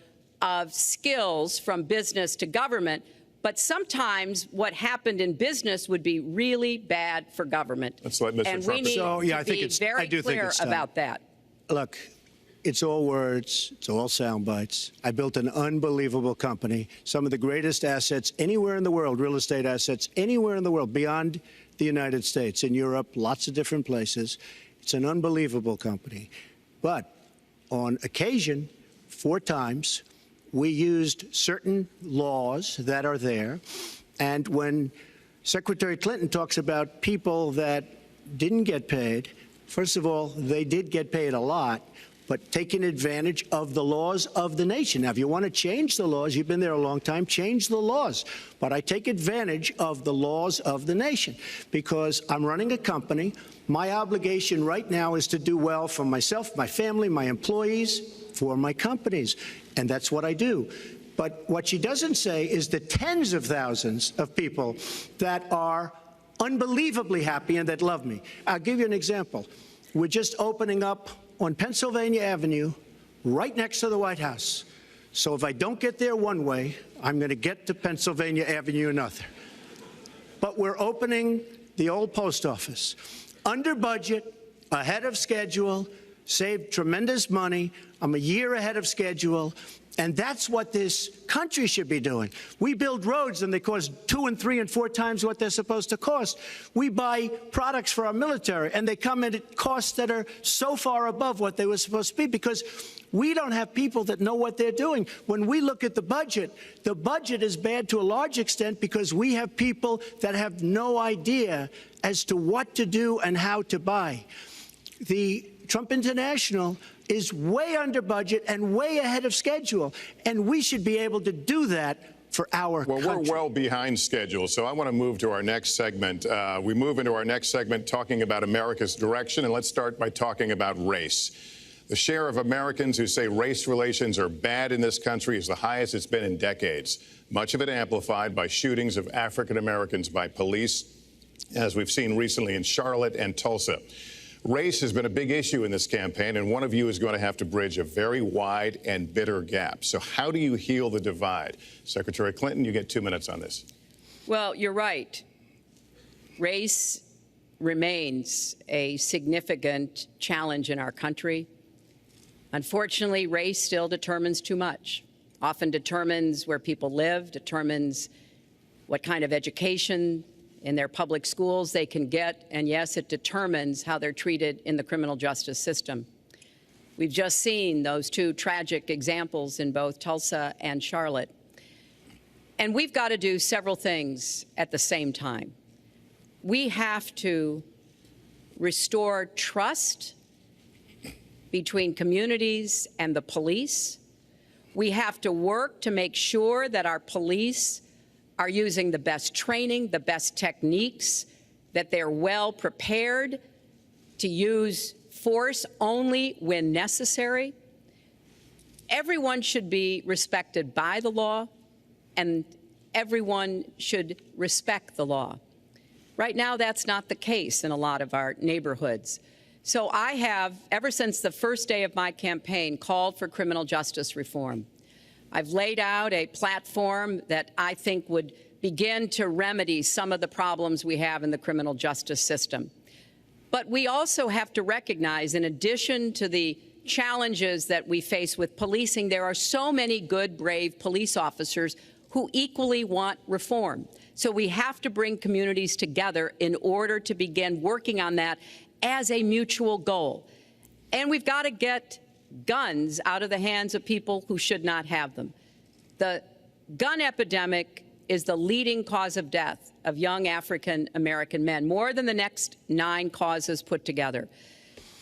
of skills from business to government, but sometimes what happened in business would be really bad for government. Let's let Mr. And Trump we need to be very clear about that. Look, it's all words. It's all sound bites. I built an unbelievable company, some of the greatest assets anywhere in the world, real estate assets anywhere in the world, beyond the United States, in Europe, lots of different places. It's an unbelievable company. But on occasion, 4 times, we used certain laws that are there. And when Secretary Clinton talks about people that didn't get paid, first of all, they did get paid a lot, but taking advantage of the laws of the nation. Now, if you want to change the laws, you've been there a long time, change the laws. But I take advantage of the laws of the nation because I'm running a company. My obligation right now is to do well for myself, my family, my employees, for my companies. And that's what I do. But what she doesn't say is the tens of thousands of people that are unbelievably happy and that love me. I'll give you an example. We're just opening up on Pennsylvania Avenue, right next to the White House. So if I don't get there one way, I'm going to get to Pennsylvania Avenue another. But we're opening the old post office. Under budget, ahead of schedule, saved tremendous money. I'm a year ahead of schedule. And that's what this country should be doing. We build roads and they cost 2 and 3 and 4 times what they're supposed to cost. We buy products for our military and they come in at costs that are so far above what they were supposed to be because we don't have people that know what they're doing. When we look at the budget is bad to a large extent because we have people that have no idea as to what to do and how to buy. The Trump International is way under budget and way ahead of schedule, and we should be able to do that for our country. We're well behind schedule, so I want to move to our next segment. We move into our next segment talking about America's direction, and let's start by talking about race. The share of Americans who say race relations are bad in this country is the highest it's been in decades, much of it amplified by shootings of African Americans by police, as we've seen recently in Charlotte and Tulsa. Race has been a big issue in this campaign, and one of you is going to have to bridge a very wide and bitter gap. So how do you heal the divide? Secretary Clinton, you get 2 minutes on this. Well, you're right. Race remains a significant challenge in our country. Unfortunately, race still determines too much, often determines where people live, determines what kind of education in their public schools they can get, and yes, it determines how they're treated in the criminal justice system. We've just seen those 2 tragic examples in both Tulsa and Charlotte. And we've got to do several things at the same time. We have to restore trust between communities and the police. We have to work to make sure that our police are using the best training, the best techniques, that they're well prepared to use force only when necessary. Everyone should be respected by the law, and everyone should respect the law. Right now, that's not the case in a lot of our neighborhoods. So I have, ever since the first day of my campaign, called for criminal justice reform. I've laid out a platform that I think would begin to remedy some of the problems we have in the criminal justice system. But we also have to recognize, in addition to the challenges that we face with policing, there are so many good, brave police officers who equally want reform. So we have to bring communities together in order to begin working on that as a mutual goal. And we've got to get guns out of the hands of people who should not have them. The gun epidemic is the leading cause of death of young African American men, more than the next 9 causes put together.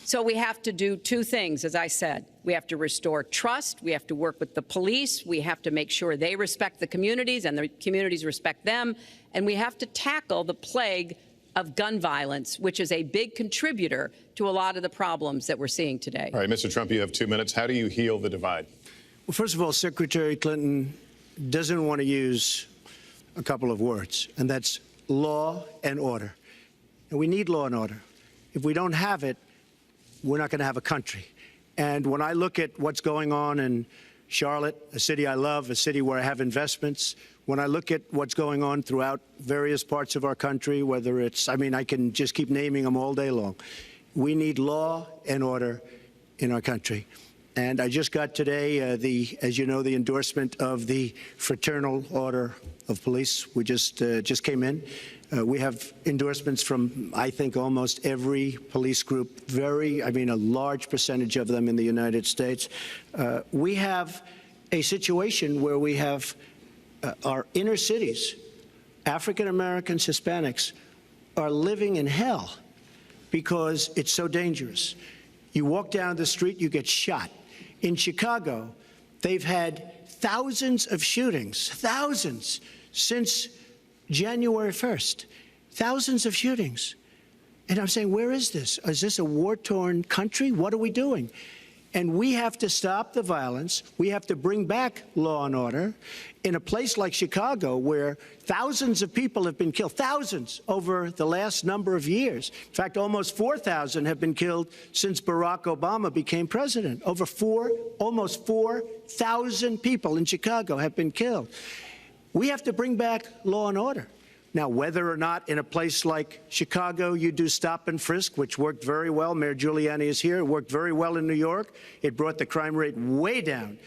So we have to do 2 things, as I said. We have to restore trust. We have to work with the police. We have to make sure they respect the communities and the communities respect them. And we have to tackle the plague of gun violence, which is a big contributor to a lot of the problems that we're seeing today. All right, Mr. Trump, you have 2 minutes. How do you heal the divide? Well, first of all, Secretary Clinton doesn't want to use a couple of words, and that's law and order. And we need law and order. If we don't have it, we're not going to have a country. And when I look at what's going on in Charlotte, a city I love, a city where I have investments, when I look at what's going on throughout various parts of our country, whether it's, I can just keep naming them all day long. We need law and order in our country. And I just got today, as you know, the endorsement of the Fraternal Order of Police. We just came in. We have endorsements from, I think, almost every police group, a large percentage of them in the United States. We have a situation where we have our inner cities, African Americans, Hispanics, are living in hell because it's so dangerous. You walk down the street, you get shot. In Chicago, they've had thousands of shootings, thousands, since January 1st. Thousands of shootings. And I'm saying, where is this? Is this a war-torn country? What are we doing? And we have to stop the violence. We have to bring back law and order. In a place like Chicago, where thousands of people have been killed, thousands over the last number of years. In fact, almost 4,000 have been killed since Barack Obama became president. Almost 4,000 people in Chicago have been killed. We have to bring back law and order. Now, whether or not in a place like Chicago you do stop and frisk, which worked very well, Mayor Giuliani is here, it worked very well in New York. It brought the crime rate way down.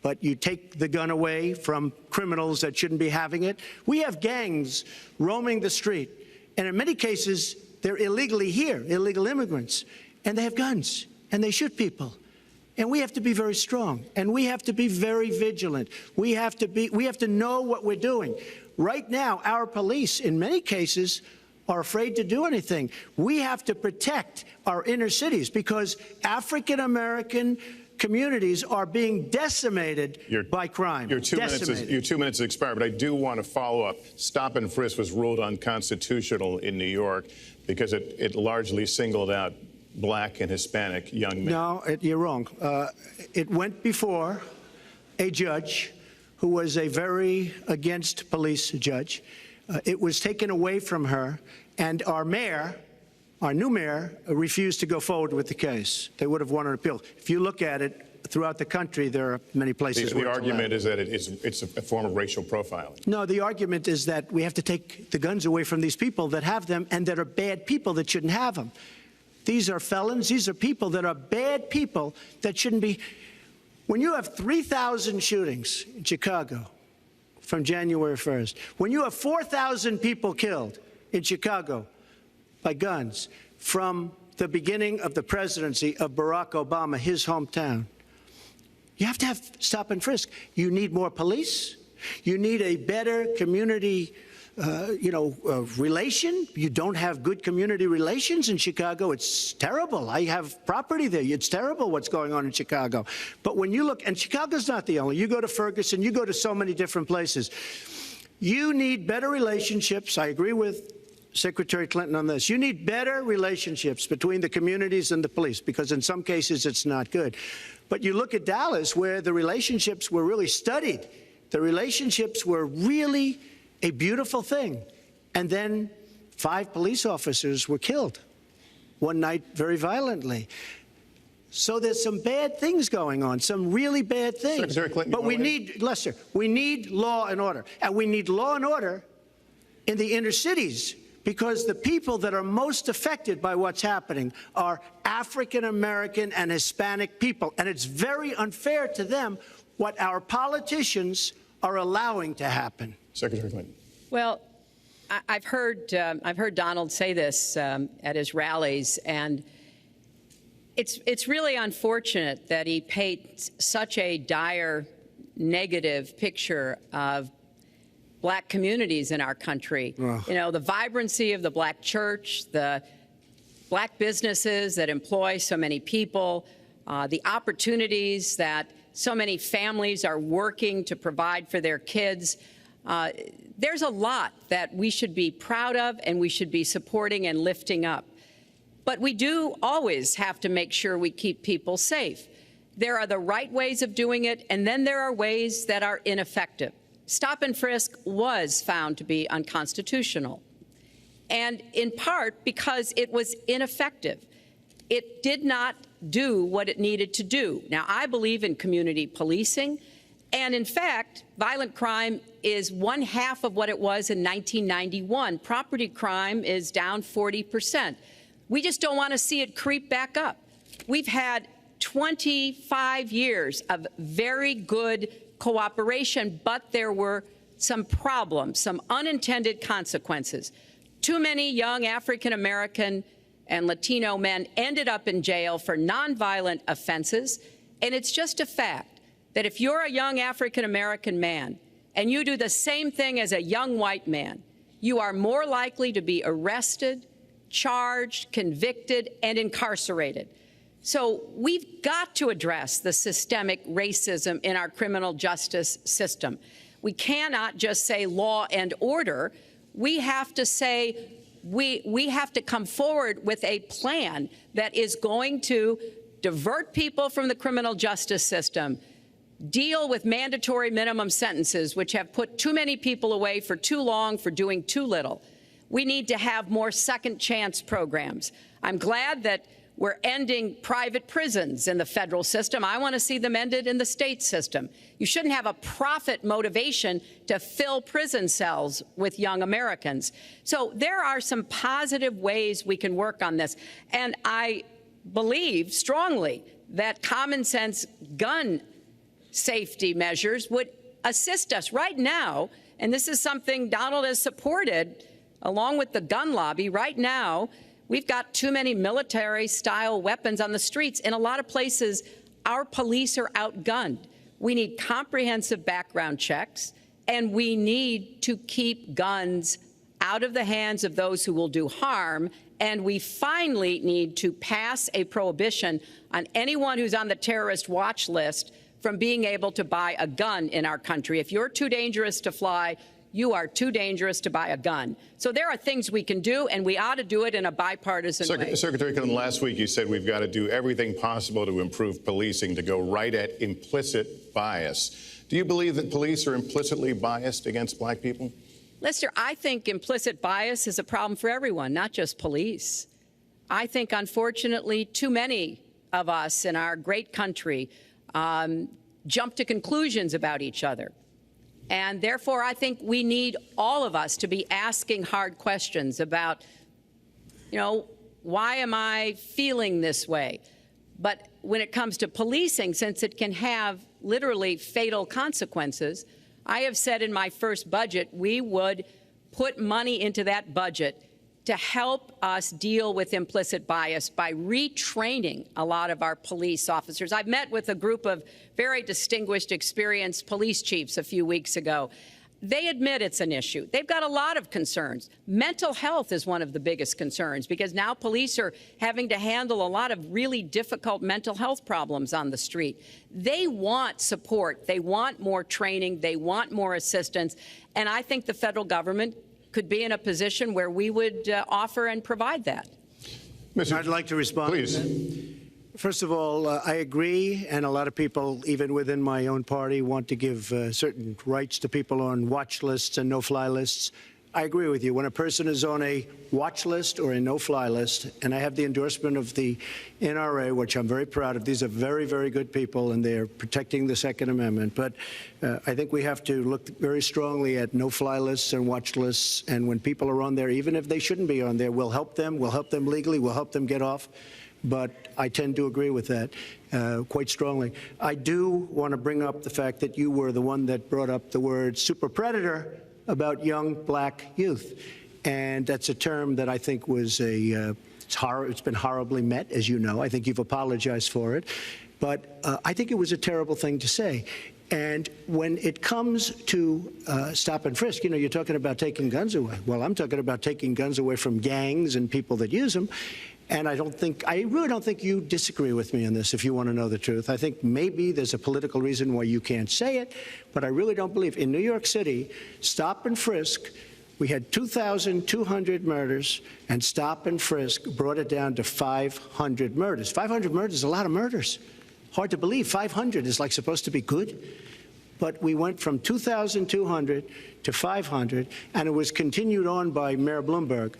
But you take the gun away from criminals that shouldn't be having it. We have gangs roaming the street, and in many cases, they're illegally here, illegal immigrants, and they have guns, and they shoot people. And we have to be very strong, and we have to be very vigilant. We have to know what we're doing. Right now, our police, in many cases, are afraid to do anything. We have to protect our inner cities because African-American communities are being decimated by crime. Your 2 minutes expired, but I do want to follow up. Stop and frisk was ruled unconstitutional in New York because it largely singled out Black and Hispanic young men. No, you're wrong. It went before a judge who was a very against police judge. It was taken away from her, and our new mayor, refused to go forward with the case. They would have won an appeal. If you look at it throughout the country, there are many places where the argument is that it's a form of racial profiling. No, the argument is that we have to take the guns away from these people that have them and that are bad people that shouldn't have them. These are felons. These are people that are bad people that shouldn't be. When you have 3,000 shootings in Chicago from January 1st, when you have 4,000 people killed in Chicago by guns from the beginning of the presidency of Barack Obama, his hometown, you have to have stop and frisk. You need more police. You need a better community relation. You don't have good community relations in Chicago. It's terrible. I have property there. It's terrible what's going on in Chicago. But when you look, and Chicago's not the only, you go to Ferguson, you go to so many different places. You need better relationships. I agree with Secretary Clinton on this. You need better relationships between the communities and the police, because in some cases it's not good. But you look at Dallas, where the relationships were really studied. The relationships were really a beautiful thing. And then 5 police officers were killed one night very violently. So there's some bad things going on, some really bad things. Secretary Clinton, but we need, Lester, we need law and order. And we need law and order in the inner cities, because the people that are most affected by what's happening are African American and Hispanic people. And it's very unfair to them what our politicians are allowing to happen. Secretary Clinton. Well, I've heard Donald say this at his rallies, and it's really unfortunate that he paints such a dire, negative picture of Black communities in our country. Ugh. You know, the vibrancy of the Black church, the Black businesses that employ so many people, the opportunities that so many families are working to provide for their kids. There's a lot that we should be proud of and we should be supporting and lifting up. But we do always have to make sure we keep people safe. There are the right ways of doing it, and then there are ways that are ineffective. Stop and frisk was found to be unconstitutional, and in part because it was ineffective. It did not do what it needed to do. Now, I believe in community policing, and in fact, violent crime is 1/2 of what it was in 1991. Property crime is down 40%. We just don't want to see it creep back up. We've had 25 years of very good cooperation, but there were some problems, some unintended consequences. Too many young African American and Latino men ended up in jail for nonviolent offenses, and it's just a fact that if you're a young African American man and you do the same thing as a young white man, you are more likely to be arrested, charged, convicted, and incarcerated. So we've got to address the systemic racism in our criminal justice system. We cannot just say law and order. We have to say we have to come forward with a plan that is going to divert people from the criminal justice system, deal with mandatory minimum sentences, which have put too many people away for too long for doing too little. We need to have more second chance programs. I'm glad that we're ending private prisons in the federal system. I want to see them ended in the state system. You shouldn't have a profit motivation to fill prison cells with young Americans. So there are some positive ways we can work on this. And I believe strongly that common sense gun safety measures would assist us right now. And this is something Donald has supported along with the gun lobby. Right now, we've got too many military-style weapons on the streets. In a lot of places, our police are outgunned. We need comprehensive background checks, and we need to keep guns out of the hands of those who will do harm. And we finally need to pass a prohibition on anyone who's on the terrorist watch list from being able to buy a gun in our country. If you're too dangerous to fly, you are too dangerous to buy a gun. So there are things we can do, and we ought to do it in a bipartisan way. Secretary Clinton, last week you said we've got to do everything possible to improve policing, to go right at implicit bias. Do you believe that police are implicitly biased against Black people? Lester, I think implicit bias is a problem for everyone, not just police. I think, unfortunately, too many of us in our great country jump to conclusions about each other. And therefore, I think we need all of us to be asking hard questions about, why am I feeling this way? But when it comes to policing, since it can have literally fatal consequences, I have said in my first budget we would put money into that budget to help us deal with implicit bias by retraining a lot of our police officers. I've met with a group of very distinguished, experienced police chiefs a few weeks ago. They admit it's an issue. They've got a lot of concerns. Mental health is one of the biggest concerns because now police are having to handle a lot of really difficult mental health problems on the street. They want support. They want more training. They want more assistance. And I think the federal government could be in a position where we would offer and provide that. I'd like to respond. Please. First of all, I agree, and a lot of people, even within my own party, want to give certain rights to people on watch lists and no-fly lists. I agree with you. When a person is on a watch list or a no-fly list, and I have the endorsement of the NRA, which I'm very proud of, these are very, very good people, and they're protecting the Second Amendment. But I think we have to look very strongly at no-fly lists and watch lists, and when people are on there, even if they shouldn't be on there, we'll help them legally, we'll help them get off. But I tend to agree with that quite strongly. I do want to bring up the fact that you were the one that brought up the word super predator about young black youth. And that's a term that I think was it's been horribly met, as you know. I think you've apologized for it. But I think it was a terrible thing to say. And when it comes to stop and frisk, you know, you're talking about taking guns away. Well, I'm talking about taking guns away from gangs and people that use them. And I really don't think you disagree with me on this, if you want to know the truth. I think maybe there's a political reason why you can't say it, but I really don't believe. In New York City, stop and frisk, we had 2,200 murders, and stop and frisk brought it down to 500 murders. 500 murders is a lot of murders. Hard to believe. 500 is like supposed to be good. But we went from 2,200 to 500, and it was continued on by Mayor Bloomberg,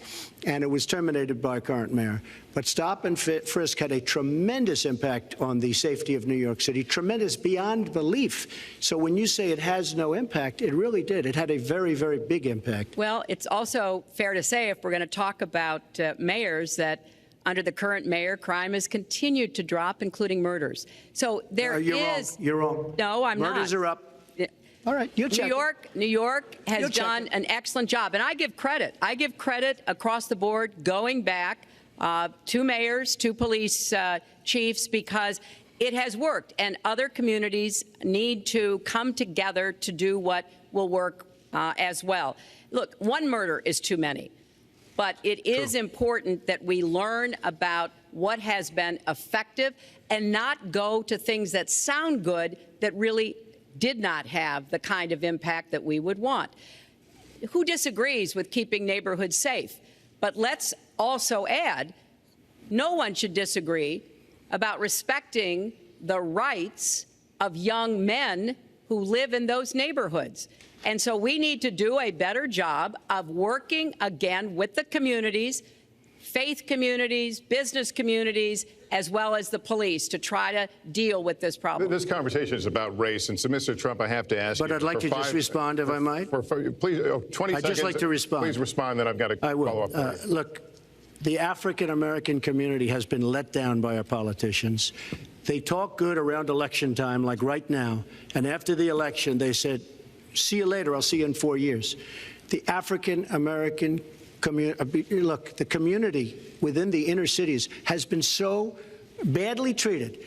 and it was terminated by current mayor. But stop and frisk had a tremendous impact on the safety of New York City, tremendous beyond belief. So when you say it has no impact, it really did. It had a very, very big impact. Well, it's also fair to say, if we're going to talk about mayors, that under the current mayor, crime has continued to drop, including murders. So there is. You're wrong. No, I'm not. Murders are up. All right, you'll check. New York has done an excellent job, and I give credit. I give credit across the board, going back to mayors, to police chiefs, because it has worked, and other communities need to come together to do what will work as well. Look, one murder is too many, but it is important that we learn about what has been effective and not go to things that sound good that really did not have the kind of impact that we would want. Who disagrees with keeping neighborhoods safe? But let's also add, no one should disagree about respecting the rights of young men who live in those neighborhoods. And so we need to do a better job of working again with the communities, faith communities, business communities, as well as the police, to try to deal with this problem. This conversation is about race, and so, Mr. Trump, I have to ask you. But I'd like to just respond, if I might. Please, 20 seconds. I'd just like to respond. Please respond, then I've got to follow up. Look, the African-American community has been let down by our politicians. They talk good around election time, like right now, and after the election, they said, see you later, I'll see you in 4 years. The African-American look, the community within the inner cities has been so badly treated.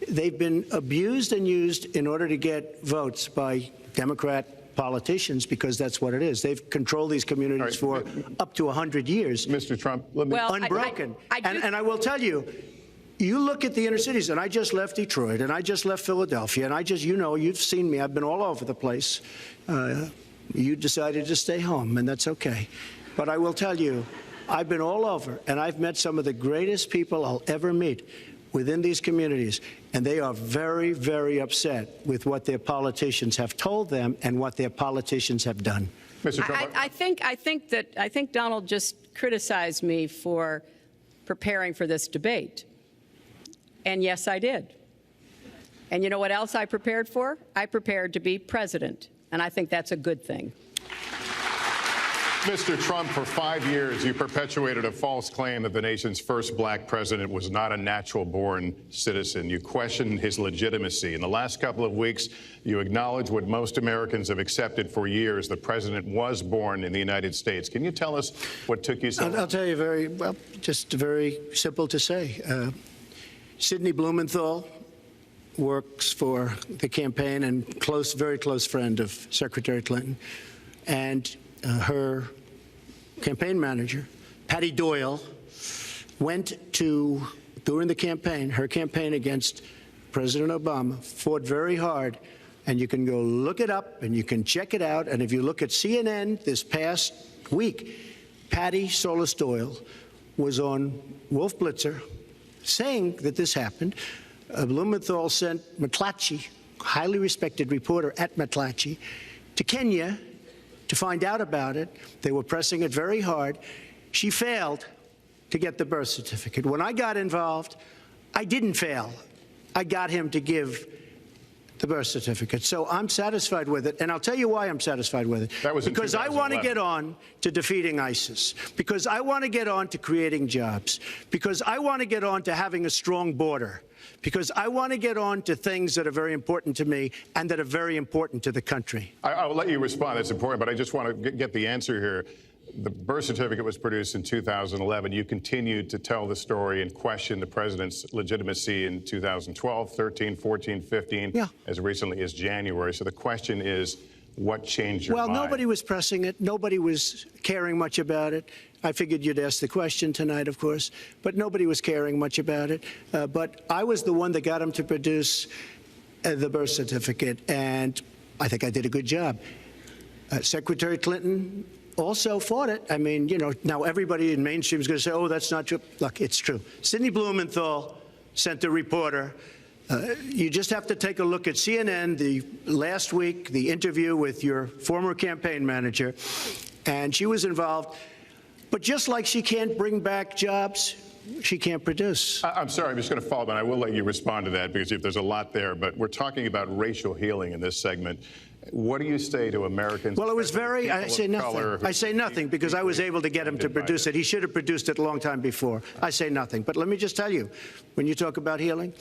They've been abused and used in order to get votes by Democrat politicians, because that's what it is. They've controlled these communities for up to 100 years. Mr. Trump, unbroken. And I will tell you, you look at the inner cities, and I just left Detroit, and I just left Philadelphia, and I just, you know, you've seen me. I've been all over the place. You decided to stay home, and that's okay. But I will tell you, I've been all over, and I've met some of the greatest people I'll ever meet within these communities, and they are very, very upset with what their politicians have told them and what their politicians have done. Mr. Trump, I think Donald just criticized me for preparing for this debate, and yes, I did. And you know what else I prepared for? I prepared to be president, and I think that's a good thing. Mr. Trump, for 5 years, you perpetuated a false claim that the nation's first black president was not a natural-born citizen. You questioned his legitimacy. In the last couple of weeks, you acknowledged what most Americans have accepted for years: the president was born in the United States. Can you tell us what took you so long? I'll tell you just very simple to say. Sidney Blumenthal works for the campaign and very close friend of Secretary Clinton. And her campaign manager, Patty Doyle, went to, during the campaign, her campaign against President Obama, fought very hard, and you can go look it up and you can check it out. And if you look at CNN this past week, Patty Solis-Doyle was on Wolf Blitzer saying that this happened. Blumenthal sent McClatchy, highly respected reporter at McClatchy, to Kenya to find out about it. They were pressing it very hard. She failed to get the birth certificate. When I got involved, I didn't fail. I got him to give the birth certificate. So I'm satisfied with it, and I'll tell you why I'm satisfied with it. That was in because I want to 2011. get on to defeating ISIS, because I want to get on to creating jobs, because I want to get on to having a strong border, because I want to get on to things that are very important to me and that are very important to the country. I'll let you respond. That's important, but I just want to get the answer here. The birth certificate was produced in 2011. You continued to tell the story and question the president's legitimacy in 2012, 13, 14, 15, as recently as January. So the question is, what changed your mind? Well, nobody was pressing it. Nobody was caring much about it. I figured you'd ask the question tonight, of course, but nobody was caring much about it. But I was the one that got him to produce the birth certificate, and I think I did a good job. Secretary Clinton also fought it. I mean, you know, now everybody in mainstream is going to say, oh, that's not true. Look, it's true. Sidney Blumenthal sent a reporter. You just have to take a look at CNN last week, the interview with your former campaign manager, and she was involved. But just like she can't bring back jobs, she can't produce. I'm sorry, I'm just going to follow up, and I will let you respond to that because there's a lot there. But we're talking about racial healing in this segment. What do you say to Americans? Well, it was very, I say nothing. I say nothing because I was able to get him to produce it. He should have produced it a long time before. I say nothing. But let me just tell you, when you talk about healing,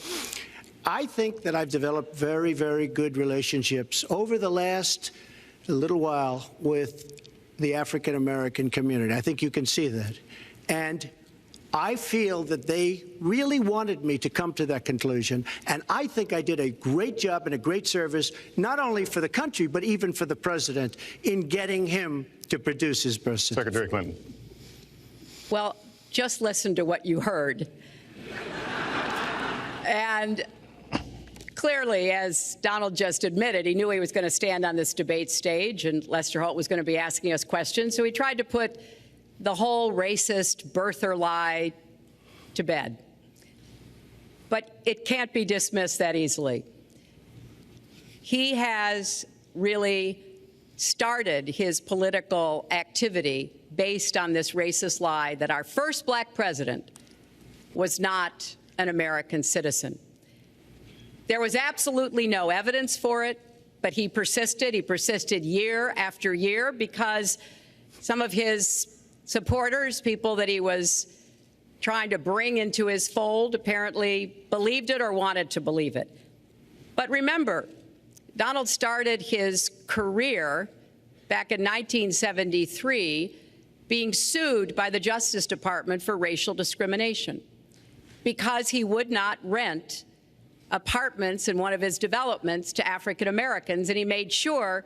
I think that I've developed very, very good relationships over the last little while with the African-American community. I think you can see that. And I feel that they really wanted me to come to that conclusion, and I think I did a great job and a great service, not only for the country, but even for the president, in getting him to produce his birth certificate. Secretary Clinton. Well, just listen to what you heard. And clearly, as Donald just admitted, he knew he was going to stand on this debate stage and Lester Holt was going to be asking us questions, so he tried to put the whole racist birther lie to bed. But it can't be dismissed that easily. He has really started his political activity based on this racist lie that our first black president was not an American citizen. There was absolutely no evidence for it, but he persisted. He persisted year after year because some of his supporters, people that he was trying to bring into his fold, apparently believed it or wanted to believe it. But remember, Donald started his career back in 1973 being sued by the Justice Department for racial discrimination because he would not rent apartments in one of his developments to African Americans, and he made sure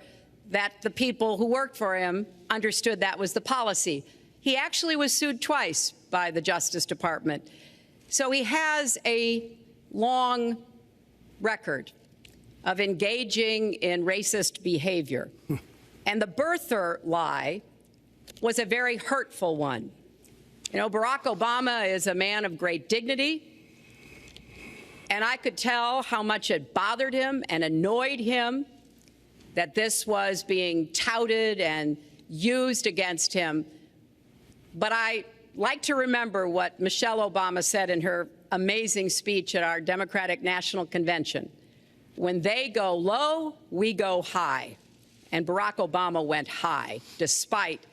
that the people who worked for him understood that was the policy. He actually was sued twice by the Justice Department. So he has a long record of engaging in racist behavior. And the birther lie was a very hurtful one. You know, Barack Obama is a man of great dignity, and I could tell how much it bothered him and annoyed him that this was being touted and used against him. But I like to remember what Michelle Obama said in her amazing speech at our Democratic National Convention. When they go low, we go high. And Barack Obama went high, despite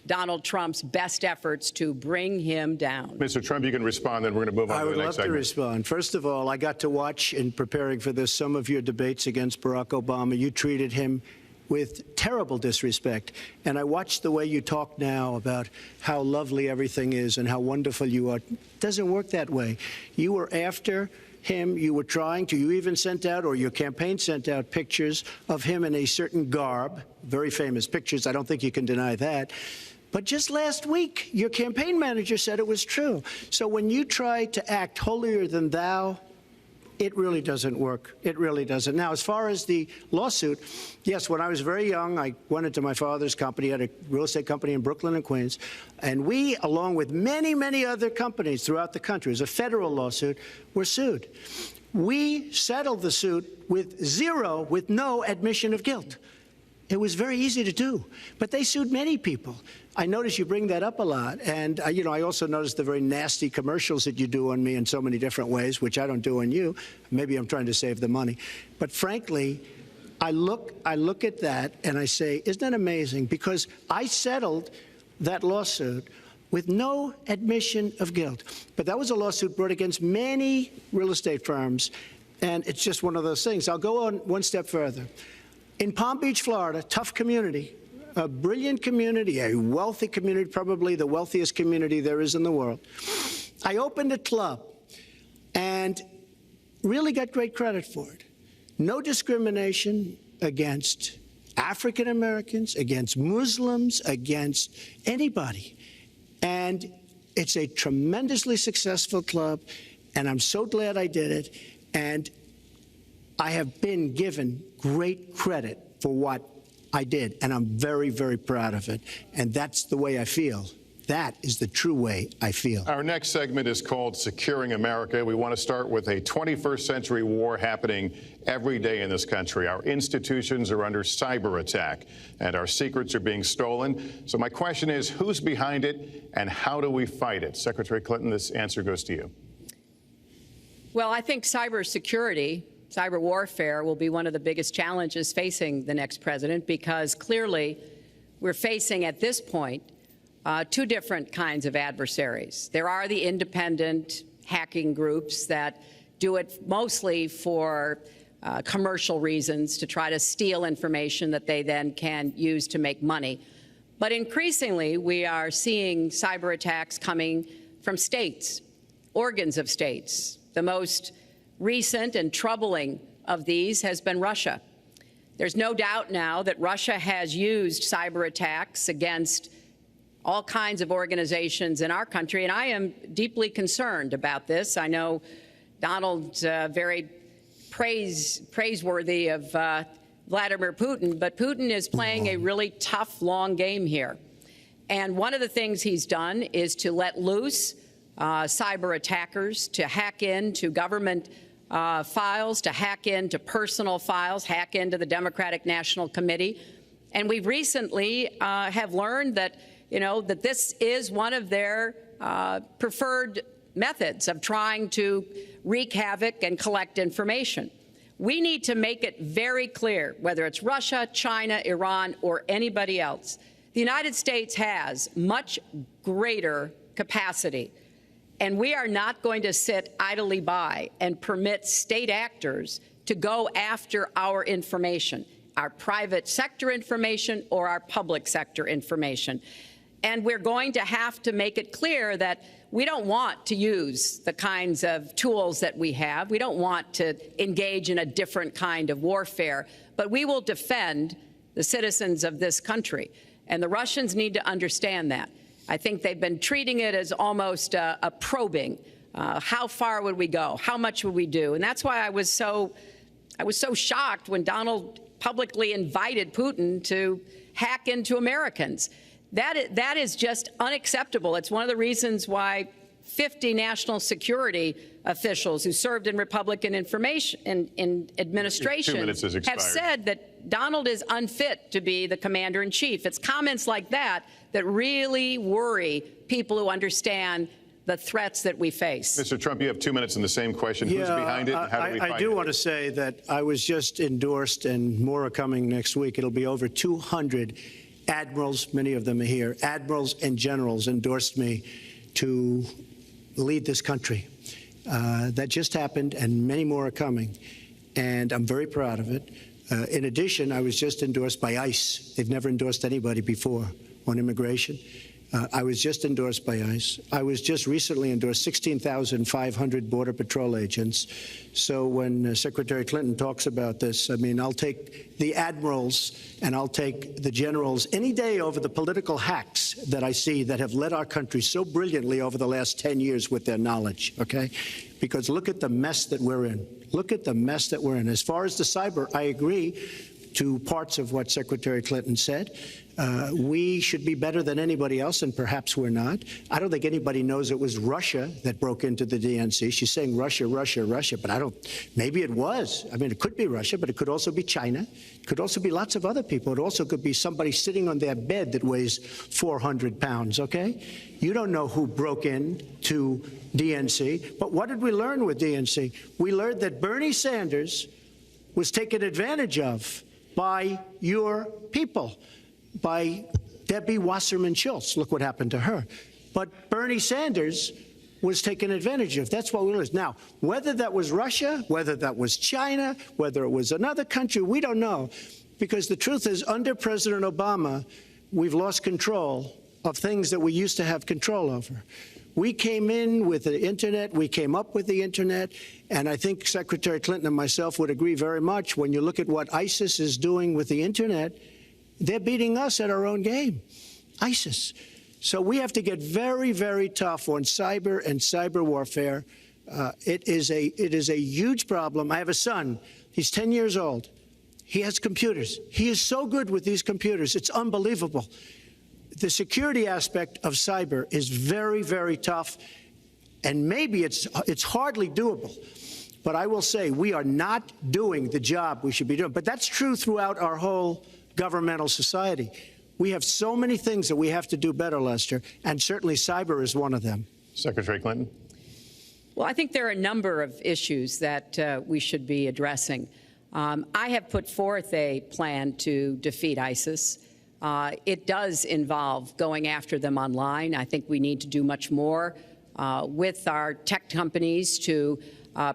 Donald Trump's best efforts to bring him down. Mr. Trump, you can respond, then we're going to move on to the next segment. I would love to respond. First of all, I got to watch, in preparing for this, some of your debates against Barack Obama. You treated him with terrible disrespect. And I watched the way you talk now about how lovely everything is and how wonderful you are. It doesn't work that way. You were after him. You were trying to. You even sent out, or your campaign sent out, pictures of him in a certain garb, very famous pictures. I don't think you can deny that. But just last week, your campaign manager said it was true. So when you try to act holier than thou It really doesn't work. It really doesn't. Now, as far as the lawsuit, yes, when I was very young, I went into my father's company, had a real estate company in Brooklyn and Queens, and we, along with many, many other companies throughout the country, it was a federal lawsuit, were sued. We settled the suit with no admission of guilt. It was very easy to do, but they sued many people. I notice you bring that up a lot, and I also noticed the very nasty commercials that you do on me in so many different ways, which I don't do on you. Maybe I'm trying to save the money, but frankly, I look at that and I say, isn't that amazing? Because I settled that lawsuit with no admission of guilt, but that was a lawsuit brought against many real estate firms, and it's just one of those things. I'll go on one step further. In Palm Beach, Florida, tough community, a brilliant community, a wealthy community, probably the wealthiest community there is in the world. I opened a club and really got great credit for it. No discrimination against African Americans, against Muslims, against anybody. And it's a tremendously successful club, and I'm so glad I did it. And I have been given great credit for what I did, and I'm very, very proud of it. And that's the way I feel. That is the true way I feel. Our next segment is called Securing America. We want to start with a 21st century war happening every day in this country. Our institutions are under cyber attack, and our secrets are being stolen. So my question is, who's behind it, and how do we fight it? Secretary Clinton, this answer goes to you. Well, I think cybersecurity, cyber warfare will be one of the biggest challenges facing the next president, because clearly we're facing at this point two different kinds of adversaries. There are the independent hacking groups that do it mostly for commercial reasons, to try to steal information that they then can use to make money. But increasingly, we are seeing cyber attacks coming from states, organs of states. The most recent and troubling of these has been Russia. There's no doubt now that Russia has used cyber attacks against all kinds of organizations in our country, and I am deeply concerned about this. I know Donald's very praiseworthy of Vladimir Putin, but Putin is playing a really tough, long game here. And one of the things he's done is to let loose cyber attackers to hack into government files, to hack into personal files, hack into the Democratic National Committee. And we recently have learned that, that this is one of their preferred methods of trying to wreak havoc and collect information. We need to make it very clear, whether it's Russia, China, Iran, or anybody else, the United States has much greater capacity. And we are not going to sit idly by and permit state actors to go after our information, our private sector information or our public sector information. And we're going to have to make it clear that we don't want to use the kinds of tools that we have. We don't want to engage in a different kind of warfare, but we will defend the citizens of this country. And the Russians need to understand that. I think they've been treating it as almost a probing. How far would we go? How much would we do? And that's why I was so shocked when Donald publicly invited Putin to hack into Americans. That is just unacceptable. It's one of the reasons why 50 national security officials who served in Republican administrations have said that Donald is unfit to be the commander-in-chief. It's comments like that that really worry people who understand the threats that we face. Mr. Trump, you have 2 minutes in the same question. Who's behind it, and how do we fight it? I do want to say that I was just endorsed, and more are coming next week. It'll be over 200 admirals, many of them are here, admirals and generals endorsed me to lead this country. That just happened, and many more are coming, and I'm very proud of it. In addition, I was just endorsed by ICE. They've never endorsed anybody before on immigration. I was just endorsed by ICE. I was just recently endorsed 16,500 Border Patrol agents. So when Secretary Clinton talks about this, I mean, I'll take the admirals and I'll take the generals any day over the political hacks that I see that have led our country so brilliantly over the last 10 years with their knowledge, okay? Because look at the mess that we're in. Look at the mess that we're in. As far as the cyber, I agree to parts of what Secretary Clinton said. We should be better than anybody else, and perhaps we're not. I don't think anybody knows it was Russia that broke into the DNC. She's saying Russia, Russia, Russia, but maybe it was. I mean, it could be Russia, but it could also be China. It could also be lots of other people. It also could be somebody sitting on their bed that weighs 400 pounds, okay? You don't know who broke in to DNC, but what did we learn with DNC? We learned that Bernie Sanders was taken advantage of by your people, by Debbie Wasserman Schultz. Look what happened to her. But Bernie Sanders was taken advantage of. That's what we learned. Now, whether that was Russia, whether that was China, whether it was another country, we don't know. Because the truth is, under President Obama, we've lost control of things that we used to have control over. We came in with the Internet. We came up with the Internet. And I think Secretary Clinton and myself would agree very much. When you look at what ISIS is doing with the Internet, they're beating us at our own game, ISIS. So we have to get very, very tough on cyber and cyber warfare. It is a huge problem. I have a son. He's 10 years old. He has computers. He is so good with these computers. It's unbelievable. The security aspect of cyber is very, very tough, and maybe it's hardly doable. But I will say we are not doing the job we should be doing. But that's true throughout our whole governmental society. We have so many things that we have to do better, Lester, and certainly cyber is one of them. Secretary Clinton. Well, I think there are a number of issues that we should be addressing. I have put forth a plan to defeat ISIS. It does involve going after them online. I think we need to do much more with our tech companies to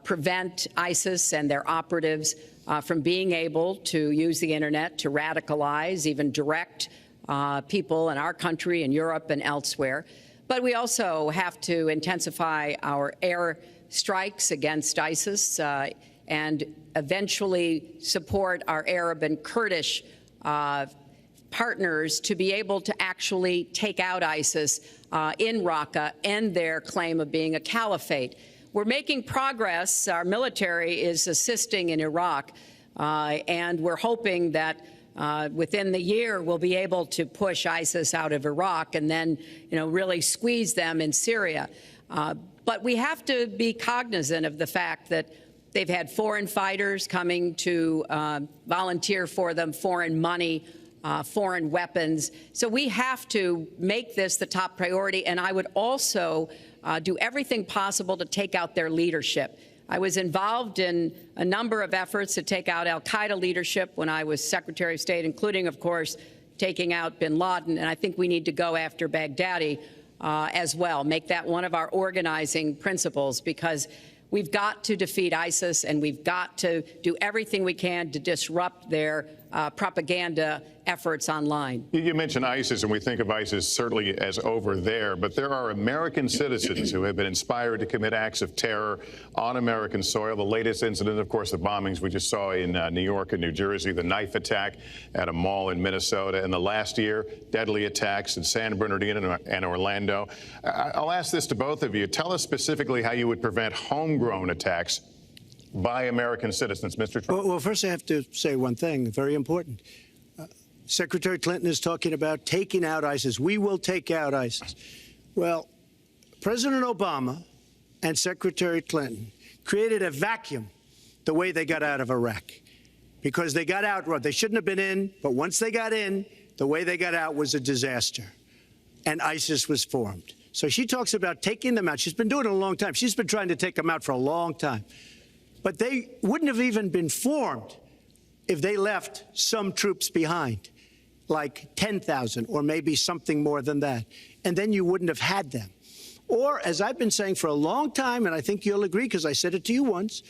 prevent ISIS and their operatives from being able to use the Internet to radicalize, even direct people in our country and Europe and elsewhere. But we also have to intensify our air strikes against ISIS and eventually support our Arab and Kurdish partners to be able to actually take out ISIS in Raqqa and their claim of being a caliphate. We're making progress. Our military is assisting in Iraq, and we're hoping that within the year we'll be able to push ISIS out of Iraq and then, really squeeze them in Syria. But we have to be cognizant of the fact that they've had foreign fighters coming to volunteer for them, foreign money, foreign weapons. So we have to make this the top priority. And I would also do everything possible to take out their leadership. I was involved in a number of efforts to take out al-Qaeda leadership when I was Secretary of State, including, of course, taking out bin Laden. And I think we need to go after Baghdadi as well, make that one of our organizing principles, because we've got to defeat ISIS, and we've got to do everything we can to disrupt their propaganda efforts online. You mentioned ISIS, and we think of ISIS certainly as over there, but there are American citizens who have been inspired to commit acts of terror on American soil. The latest incident, of course, the bombings we just saw in New York and New Jersey, the knife attack at a mall in Minnesota, and the last year, deadly attacks in San Bernardino and Orlando. I'll ask this to both of you. Tell us specifically how you would prevent homegrown attacks by American citizens, Mr. Trump. Well, first I have to say one thing, very important. Secretary Clinton is talking about taking out ISIS. We will take out ISIS. Well, President Obama and Secretary Clinton created a vacuum the way they got out of Iraq, because they got out, they shouldn't have been in, but once they got in, the way they got out was a disaster, and ISIS was formed. So she talks about taking them out. She's been doing it a long time. She's been trying to take them out for a long time. But they wouldn't have even been formed if they left some troops behind, like 10,000 or maybe something more than that. And then you wouldn't have had them. Or, as I've been saying for a long time, and I think you'll agree because I said it to you once,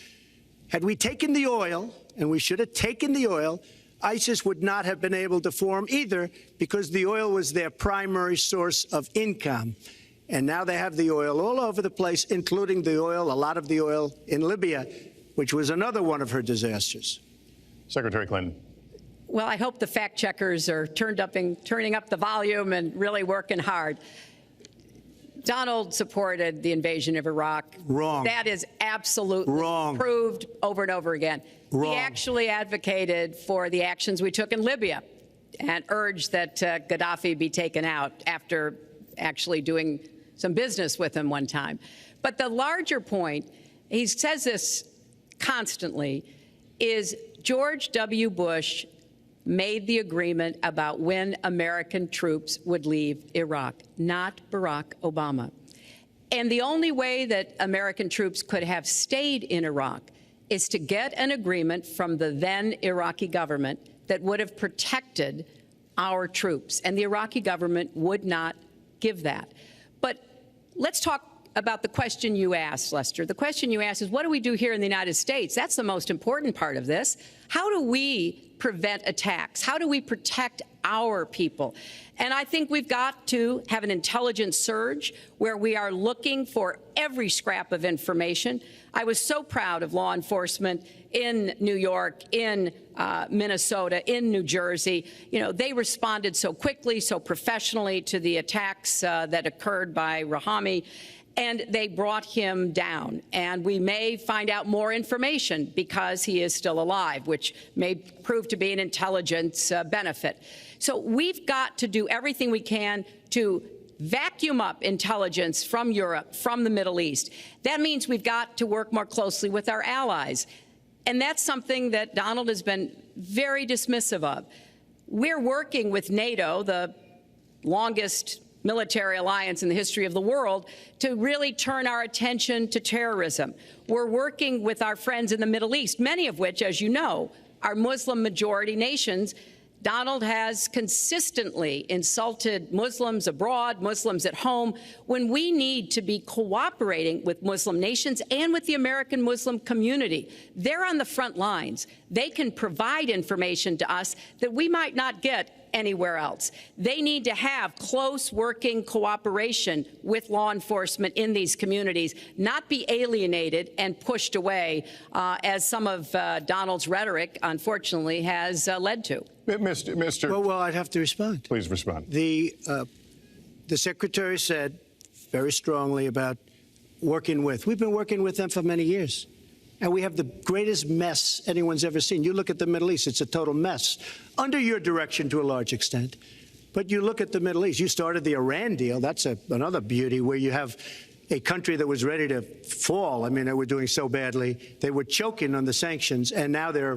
had we taken the oil, and we should have taken the oil, ISIS would not have been able to form either because the oil was their primary source of income. And now they have the oil all over the place, including the oil, a lot of the oil in Libya, which was another one of her disasters. Secretary Clinton. Well, I hope the fact checkers are turning up the volume and really working hard. Donald supported the invasion of Iraq. Wrong. That is absolutely wrong. Proved over and over again. Wrong. He actually advocated for the actions we took in Libya and urged that Gaddafi be taken out after actually doing some business with him one time. But the larger point, he says this constantly, is George W. Bush made the agreement about when American troops would leave Iraq, not Barack Obama. And the only way that American troops could have stayed in Iraq is to get an agreement from the then Iraqi government that would have protected our troops. And the Iraqi government would not give that. But let's talk about the question you asked, Lester. The question you asked is, what do we do here in the United States? That's the most important part of this. How do we prevent attacks? How do we protect our people? And I think we've got to have an intelligence surge where we are looking for every scrap of information. I was so proud of law enforcement in New York, in Minnesota, in New Jersey. You know, they responded so quickly, so professionally to the attacks that occurred by Rahami. And they brought him down. And we may find out more information because he is still alive, which may prove to be an intelligence benefit. So we've got to do everything we can to vacuum up intelligence from Europe, from the Middle East. That means we've got to work more closely with our allies. And that's something that Donald has been very dismissive of. We're working with NATO, the longest military alliance in the history of the world, to really turn our attention to terrorism. We're working with our friends in the Middle East, many of which, as you know, are Muslim-majority nations. Donald has consistently insulted Muslims abroad, Muslims at home, when we need to be cooperating with Muslim nations and with the American Muslim community. They're on the front lines. They can provide information to us that we might not get anywhere else. They need to have close working cooperation with law enforcement in these communities, not be alienated and pushed away, as some of Donald's rhetoric, unfortunately, has led to. Mr. Well, I'd have to respond. Please respond. The Secretary said very strongly about working with. We've been working with them for many years. And we have the greatest mess anyone's ever seen. You look at the Middle East, it's a total mess. Under your direction to a large extent. But you look at the Middle East. You started the Iran deal. That's another beauty, where you have a country that was ready to fall. I mean, they were doing so badly. They were choking on the sanctions, and now they're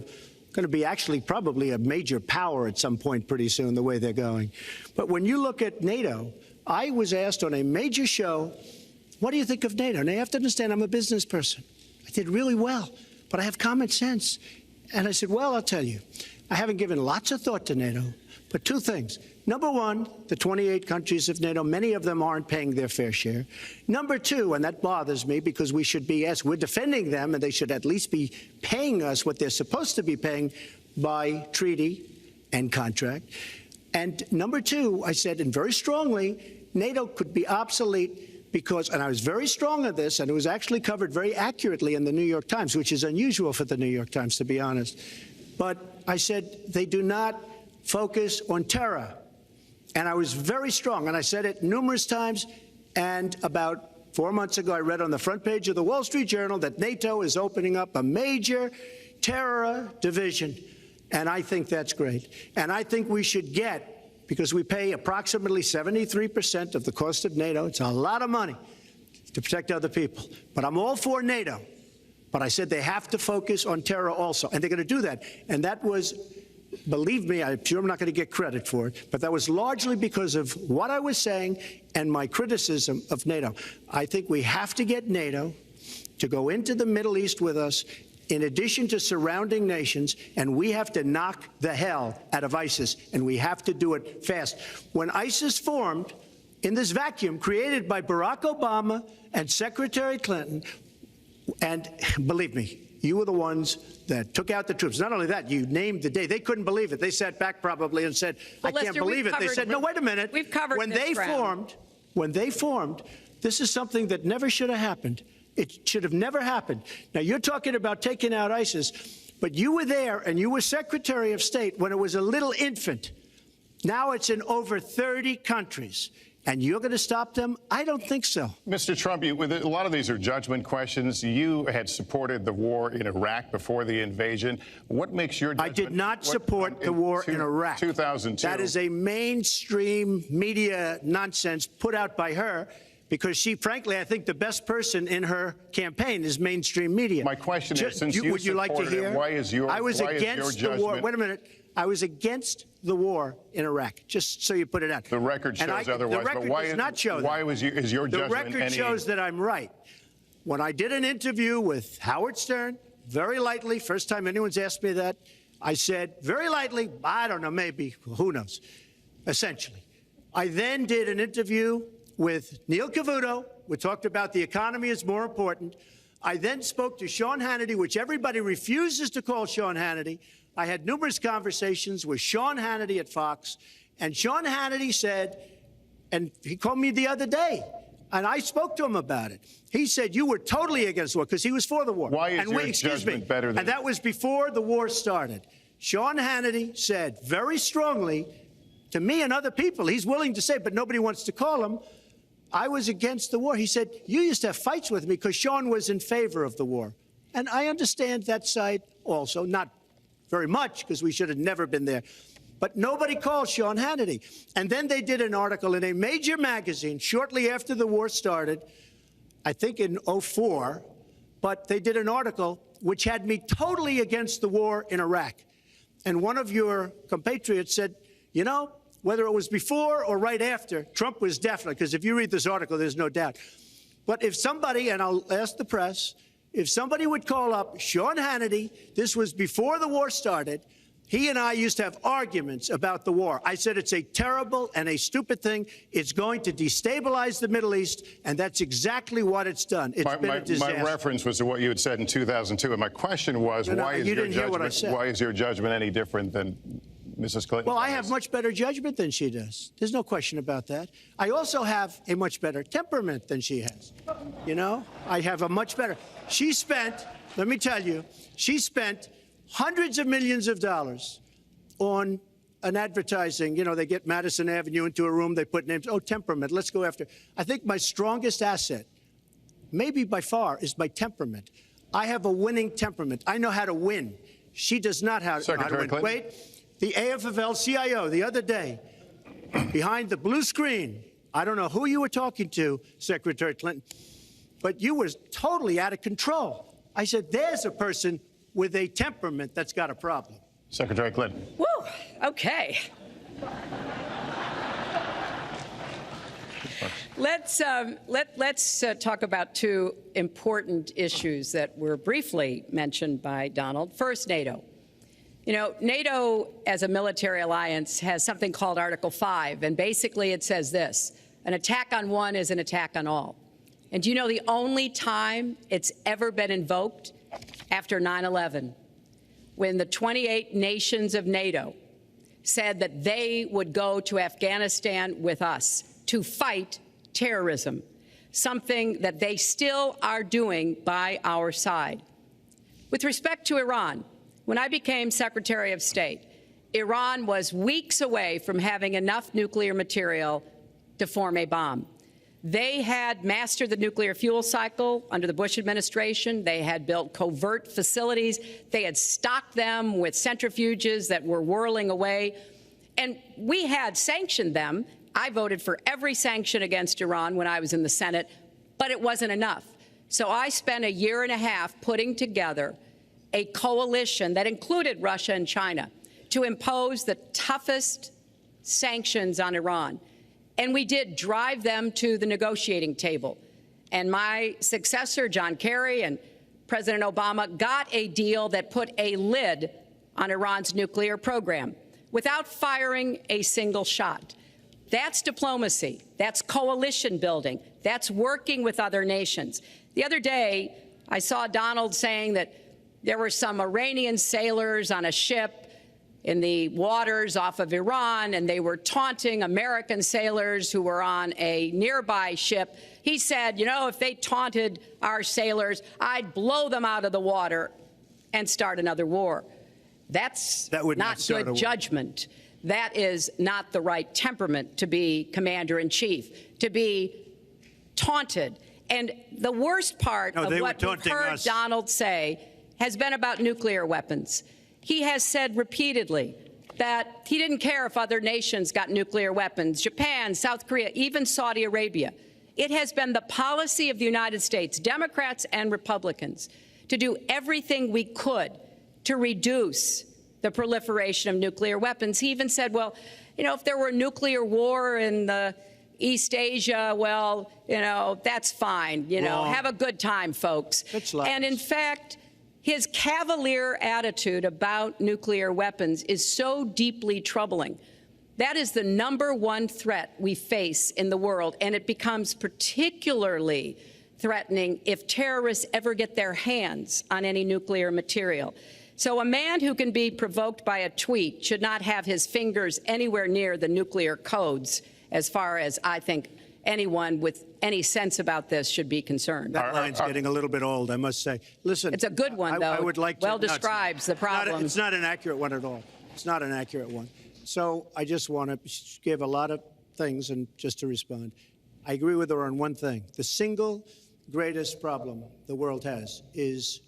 going to be actually probably a major power at some point pretty soon, the way they're going. But when you look at NATO, I was asked on a major show, what do you think of NATO? Now, you have to understand, I'm a business person. I did really well, but I have common sense. And I said, well, I'll tell you, I haven't given lots of thought to NATO, but two things. Number one, the 28 countries of NATO, many of them aren't paying their fair share. Number two, and that bothers me because we should be, yes, we're defending them, and they should at least be paying us what they're supposed to be paying by treaty and contract. And number two, I said, and very strongly, NATO could be obsolete because, and I was very strong on this, and it was actually covered very accurately in the New York Times, which is unusual for the New York Times, to be honest. But I said they do not focus on terror. And I was very strong, and I said it numerous times. And about 4 months ago, I read on the front page of the Wall Street Journal that NATO is opening up a major terror division. And I think that's great. And I think we should get, because we pay approximately 73% of the cost of NATO. It's a lot of money to protect other people. But I'm all for NATO. But I said they have to focus on terror also. And they're going to do that. And that was, believe me, I'm sure I'm not going to get credit for it, but that was largely because of what I was saying and my criticism of NATO. I think we have to get NATO to go into the Middle East with us, in addition to surrounding nations, and we have to knock the hell out of ISIS, and we have to do it fast. When ISIS formed in this vacuum created by Barack Obama and Secretary Clinton, and believe me, You were the ones that took out the troops. Not only that, you named the day. They couldn't believe it. They sat back probably and said, I can't believe it. They said, no, wait a minute. We've covered when they formed, this is something that never should have happened. It should have never happened. Now, you're talking about taking out ISIS, but you were there and you were Secretary of State when it was a little infant. Now it's in over 30 countries. And you're going to stop them? I don't think so. Mr. Trump, a lot of these are judgment questions. You had supported the war in Iraq before the invasion. What makes your judgment? I did not support the war in Iraq. 2002. That is a mainstream media nonsense put out by her because she, frankly, I think the best person in her campaign is mainstream media. My question is, since you would you like to hear? Why is your judgment? Wait a minute. I was against the war in Iraq, just so you put it out. The record shows otherwise. The record does not show that. Why is your judgment? The record shows that I'm right. When I did an interview with Howard Stern, very lightly, first time anyone's asked me that, I said, very lightly, I don't know, maybe, who knows, essentially. I then did an interview with Neil Cavuto. We talked about the economy is more important. I then spoke to Sean Hannity, which everybody refuses to call Sean Hannity. I had numerous conversations with Sean Hannity at Fox, and Sean Hannity said, and he called me the other day, and I spoke to him about it. He said, you were totally against the war, because he was for the war. Why is your judgment better than... And that was before the war started. Sean Hannity said very strongly to me and other people, he's willing to say, but nobody wants to call him, I was against the war. He said, you used to have fights with me because Sean was in favor of the war. And I understand that side also, not very much, because we should have never been there. But nobody called Sean Hannity. And then they did an article in a major magazine shortly after the war started, I think in '04, but they did an article which had me totally against the war in Iraq. And one of your compatriots said, you know, whether it was before or right after, Trump was definitely, because if you read this article, there's no doubt. But if somebody, and I'll ask the press, if somebody would call up Sean Hannity, this was before the war started, he and I used to have arguments about the war. I said it's a terrible and a stupid thing. It's going to destabilize the Middle East, and that's exactly what it's done. It's been a disaster. My reference was to what you had said in 2002, and my question was, why is your judgment any different than Mrs. Clinton? Well, I have much better judgment than she does. There's no question about that. I also have a much better temperament than she has. You know, I have a much better. She spent, let me tell you, she spent hundreds of millions of dollars on an advertising. You know, they get Madison Avenue into a room, they put names. Oh, temperament, let's go after. I think my strongest asset, maybe by far, is my temperament. I have a winning temperament. I know how to win. She does not know how to win. Clinton. Wait. The AFL-CIO the other day, behind the blue screen, I don't know who you were talking to, Secretary Clinton, but you were totally out of control. I said, there's a person with a temperament that's got a problem. Secretary Clinton. Woo, okay. Let's talk about two important issues that were briefly mentioned by Donald. First, NATO. You know, NATO, as a military alliance, has something called Article 5, and basically it says this: an attack on one is an attack on all. And do you know the only time it's ever been invoked? After 9/11, when the 28 nations of NATO said that they would go to Afghanistan with us to fight terrorism, something that they still are doing by our side. With respect to Iran, when I became Secretary of State, Iran was weeks away from having enough nuclear material to form a bomb. They had mastered the nuclear fuel cycle under the Bush administration. They had built covert facilities. They had stocked them with centrifuges that were whirling away. And we had sanctioned them. I voted for every sanction against Iran when I was in the Senate, but it wasn't enough. So I spent a year and a half putting together a coalition that included Russia and China to impose the toughest sanctions on Iran. And we did drive them to the negotiating table. And my successor, John Kerry, and President Obama got a deal that put a lid on Iran's nuclear program without firing a single shot. That's diplomacy. That's coalition building. That's working with other nations. The other day, I saw Donald saying that there were some Iranian sailors on a ship in the waters off of Iran, and they were taunting American sailors who were on a nearby ship. He said, you know, if they taunted our sailors, I'd blow them out of the water and start another war. That would not good judgment. That is not the right temperament to be commander-in-chief, to be taunted. And the worst part of what we've heard Donald say has been about nuclear weapons. He has said repeatedly that he didn't care if other nations got nuclear weapons, Japan, South Korea, even Saudi Arabia. It has been the policy of the United States, Democrats and Republicans, to do everything we could to reduce the proliferation of nuclear weapons. He even said, well, you know, if there were a nuclear war in the East Asia, well, you know, that's fine. You know, have a good time, folks. And in fact, his cavalier attitude about nuclear weapons is so deeply troubling. That is the #1 threat we face in the world, and it becomes particularly threatening if terrorists ever get their hands on any nuclear material. So a man who can be provoked by a tweet should not have his fingers anywhere near the nuclear codes, as far as I think anyone with any sense about this should be concerned. That line's getting a little bit old, I must say. Listen, it's a good one, though. I would like to, well describes the problem. It's not an accurate one at all. It's not an accurate one. So I just want to give a lot of things and just to respond. I agree with her on one thing. The single greatest problem the world has is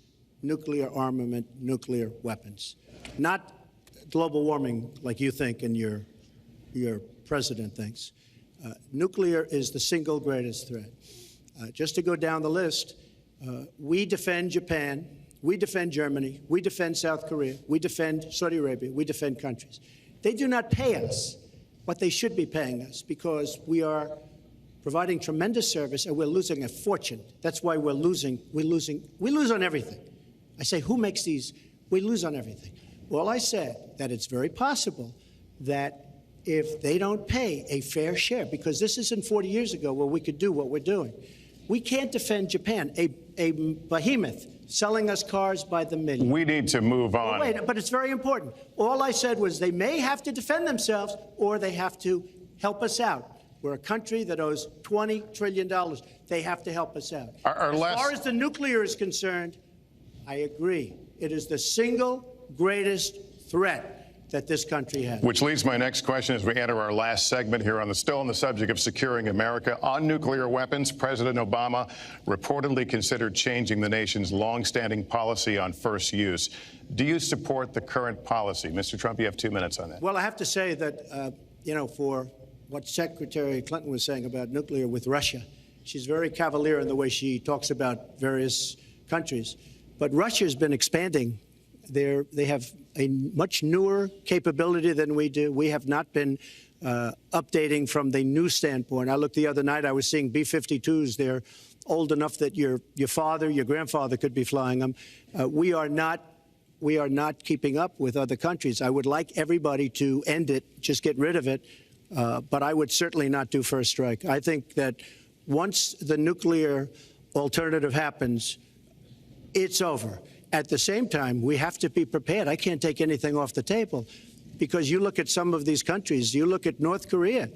nuclear armament, nuclear weapons. Not global warming like you think and your president thinks. Nuclear is the single greatest threat. Just to go down the list, we defend Japan, we defend Germany, we defend South Korea, we defend Saudi Arabia, we defend countries. They do not pay us what they should be paying us because we are providing tremendous service and we're losing a fortune. That's why we're losing. We lose on everything. I say, who makes these? We lose on everything. Well, I said that it's very possible that if they don't pay a fair share, because this isn't 40 years ago where we could do what we're doing. We can't defend Japan, a behemoth selling us cars by the million. We need to move on. Well, wait, but it's very important. All I said was they may have to defend themselves or they have to help us out. We're a country that owes $20 trillion. They have to help us out. As far as the nuclear is concerned, I agree. It is the single greatest threat that this country has. Which leads my next question as we enter our last segment here still on the subject of securing America. On nuclear weapons, President Obama reportedly considered changing the nation's longstanding policy on first use. Do you support the current policy? Mr. Trump, you have 2 minutes on that. Well, I have to say that, for what Secretary Clinton was saying about nuclear with Russia, she's very cavalier in the way she talks about various countries. But Russia's been expanding. They have a much newer capability than we do. We have not been updating from the new standpoint. I looked the other night, I was seeing B-52s. They're old enough that your father, your grandfather could be flying them. We are not keeping up with other countries. I would like everybody to end it, just get rid of it, but I would certainly not do first strike. I think that once the nuclear alternative happens, it's over. At the same time, we have to be prepared. I can't take anything off the table because you look at some of these countries. You look at North Korea.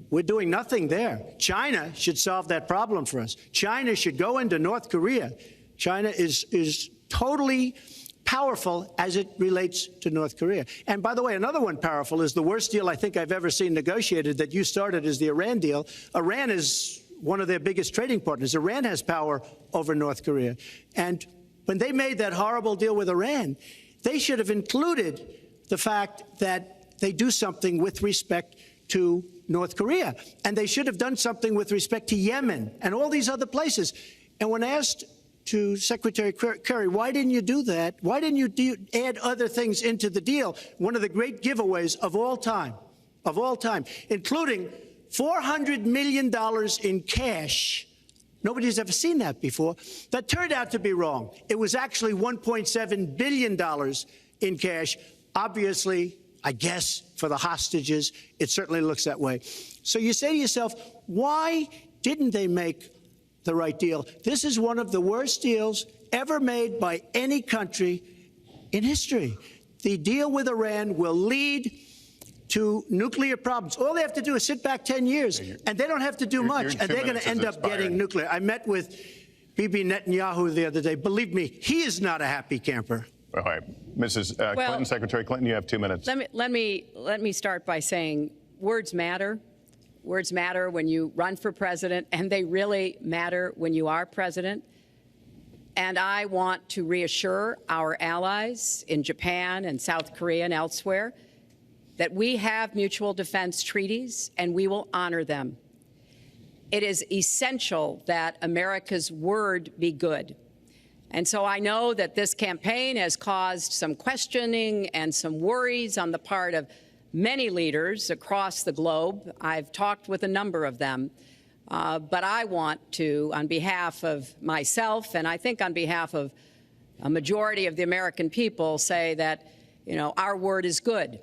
We're doing nothing there. China should solve that problem for us. China should go into North Korea. China is totally powerful as it relates to North Korea. And by the way, another one powerful is the worst deal I think I've ever seen negotiated that you started is the Iran deal. Iran is one of their biggest trading partners. Iran has power over North Korea. And when they made that horrible deal with Iran, they should have included the fact that they do something with respect to North Korea. And they should have done something with respect to Yemen and all these other places. And when asked to Secretary Kerry, why didn't you do that? Why didn't you add other things into the deal? One of the great giveaways of all time, including $400 million in cash. Nobody's ever seen that before. That turned out to be wrong. It was actually $1.7 billion in cash. Obviously, I guess, for the hostages, it certainly looks that way. So you say to yourself, why didn't they make the right deal. This is one of the worst deals ever made by any country in history. The deal with Iran will lead to nuclear problems. All they have to do is sit back 10 years, and they don't have to do much, and they're going to end up getting nuclear. I met with Bibi Netanyahu the other day. Believe me, he is not a happy camper. All right, Mrs. Clinton, Secretary Clinton, you have 2 minutes. Let me start by saying words matter. Words matter when you run for president, and they really matter when you are president. And I want to reassure our allies in Japan and South Korea and elsewhere that we have mutual defense treaties and we will honor them. It is essential that America's word be good. And so I know that this campaign has caused some questioning and some worries on the part of many leaders across the globe. I've talked with a number of them. But I want to, on behalf of myself and I think on behalf of a majority of the American people, say that, our word is good.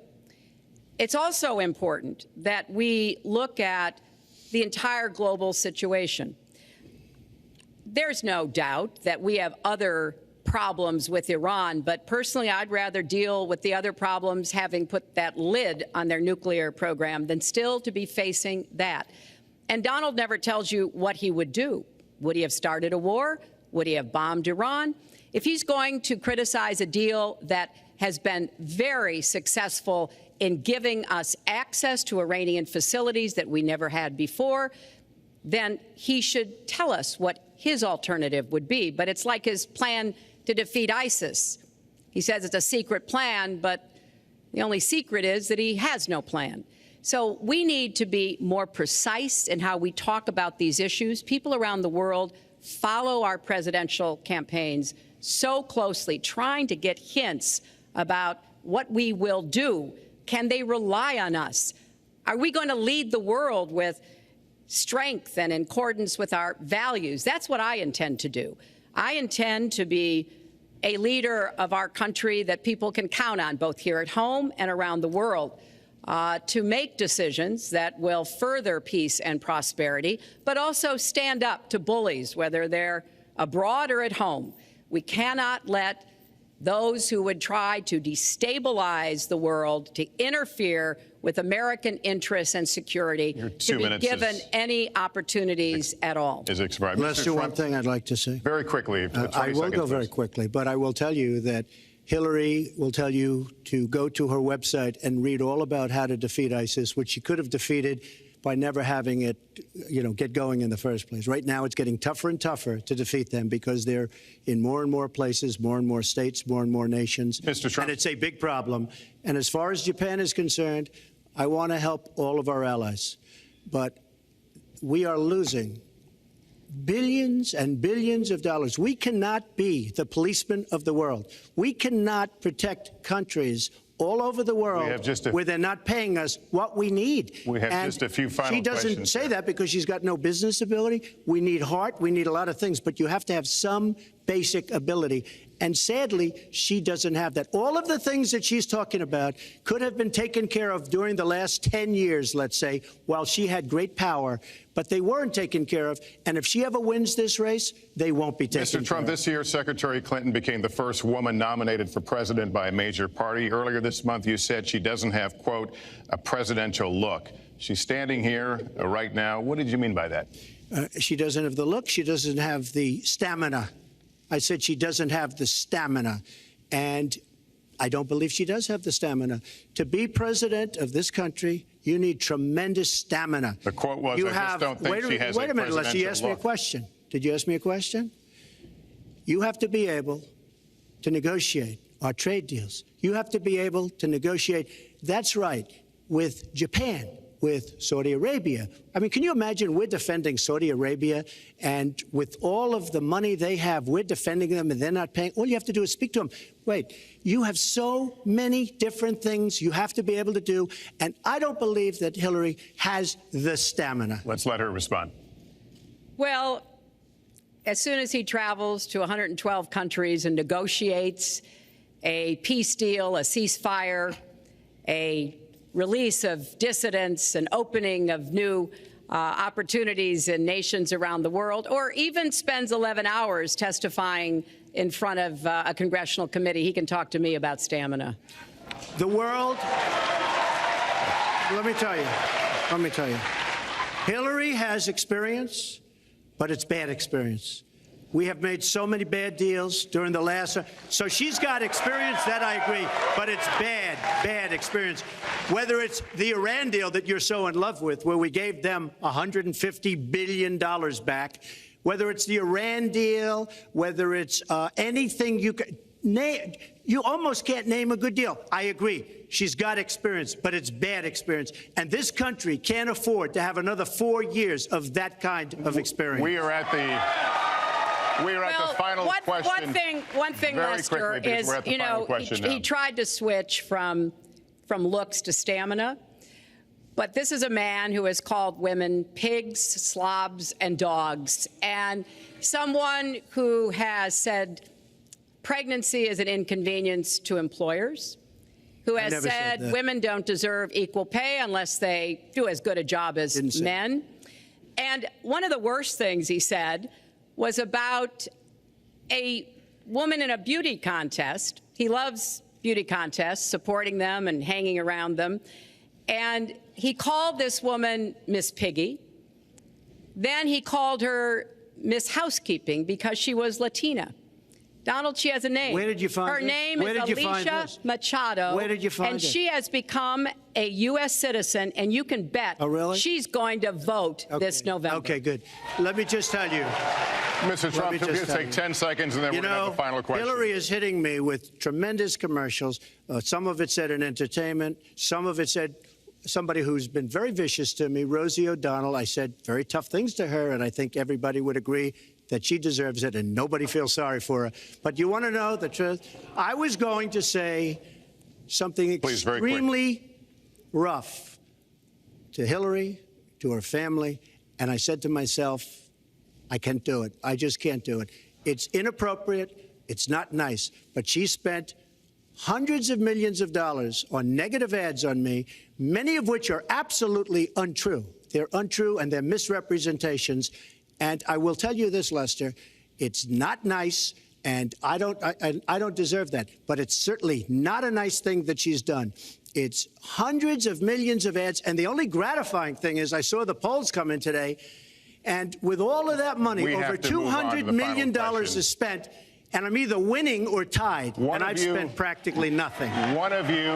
It's also important that we look at the entire global situation. There's no doubt that we have other problems with Iran, but personally, I'd rather deal with the other problems having put that lid on their nuclear program than still to be facing that. And Donald never tells you what he would do. Would he have started a war? Would he have bombed Iran? If he's going to criticize a deal that has been very successful in giving us access to Iranian facilities that we never had before, then he should tell us what his alternative would be. But it's like his plan to defeat ISIS. He says it's a secret plan, but the only secret is that he has no plan. So we need to be more precise in how we talk about these issues. People around the world follow our presidential campaigns so closely, trying to get hints about what we will do. Can they rely on us? Are we going to lead the world with strength and in accordance with our values? That's what I intend to do. I intend to be a leader of our country that people can count on, both here at home and around the world, to make decisions that will further peace and prosperity, but also stand up to bullies, whether they're abroad or at home. We cannot let those who would try to destabilize the world, to interfere with American interests and security, to be given any opportunities at all. Is expired. Lester, one thing I'd like to say. Very quickly. I will go very quickly, but I will tell you that Hillary will tell you to go to her website and read all about how to defeat ISIS, which she could have defeated by never having it, get going in the first place. Right now, it's getting tougher and tougher to defeat them because they're in more and more places, more and more states, more and more nations. Mr. Trump. And it's a big problem. And as far as Japan is concerned, I want to help all of our allies. But we are losing billions and billions of dollars. We cannot be the policeman of the world. We cannot protect countries all over the world where they're not paying us what we need. We have just a few final questions. She doesn't say that because she's got no business ability. We need heart. We need a lot of things. But you have to have some basic ability. And sadly, she doesn't have that. All of the things that she's talking about could have been taken care of during the last 10 years, let's say, while she had great power. But they weren't taken care of. And if she ever wins this race, they won't be taken care of. Mr. Trump, this year, Secretary Clinton became the first woman nominated for president by a major party. Earlier this month, you said she doesn't have, quote, a presidential look. She's standing here right now. What did you mean by that? She doesn't have the look. She doesn't have the stamina. I said she doesn't have the stamina. And I don't believe she does have the stamina. To be president of this country, you need tremendous stamina. The quote was, I just don't think she has a presidential look. Wait a minute, Leslie, you asked me a question. Did you ask me a question? You have to be able to negotiate our trade deals. You have to be able to negotiate, that's right, with Japan, with Saudi Arabia. I mean, can you imagine we're defending Saudi Arabia, and with all of the money they have, we're defending them and they're not paying? All you have to do is speak to them. Wait, you have so many different things you have to be able to do, and I don't believe that Hillary has the stamina. Let's let her respond. Well, as soon as he travels to 112 countries and negotiates a peace deal, a ceasefire, a release of dissidents, an opening of new opportunities in nations around the world, or even spends 11 hours testifying in front of a congressional committee. He can talk to me about stamina. The world, let me tell you, Hillary has experience, but it's bad experience. We have made so many bad deals during the last, so she's got experience, that I agree, but it's bad experience. Whether it's the Iran deal that you're so in love with, where we gave them $150 billion back, whether it's the Iran deal, whether it's anything you can name, you almost can't name a good deal. I agree. She's got experience, but it's bad experience. And this country can't afford to have another 4 years of that kind of experience. We are at the final question. One thing, Very Lester, quickly, is, you know, he tried to switch from looks to stamina. But this is a man who has called women pigs, slobs, and dogs, and someone who has said pregnancy is an inconvenience to employers, who has said women don't deserve equal pay unless they do as good a job as men. And one of the worst things he said was about a woman in a beauty contest. He loves beauty contests, supporting them and hanging around them. And he called this woman Miss Piggy. Then he called her Miss Housekeeping because she was Latina. Donald, she has a name. Where did you find her this? name Where is did you find Alicia this? Machado. Where did you find and this? she has become a U.S. citizen, and you can bet she's going to vote this November. Okay, good. Let me just tell you. Mr. Trump, we're going to take 10 seconds, and then we're going to have the final question. Hillary is hitting me with tremendous commercials. Some of it said in entertainment. Some of it said somebody who's been very vicious to me, Rosie O'Donnell. I said very tough things to her, and I think everybody would agree that she deserves it, and nobody feels sorry for her. But you want to know the truth? I was going to say something extremely rough to Hillary, to her family, and I said to myself, I can't do it. I just can't do it. It's inappropriate. It's not nice. But she spent hundreds of millions of dollars on negative ads on me, many of which are absolutely untrue. They're untrue, and they're misrepresentations. And I will tell you this, Lester, it's not nice, and I don't deserve that. But it's certainly not a nice thing that she's done. It's hundreds of millions of ads, and the only gratifying thing is I saw the polls come in today, and with all of that money, over $200 million is spent, and I'm either winning or tied, and I've spent practically nothing. One of you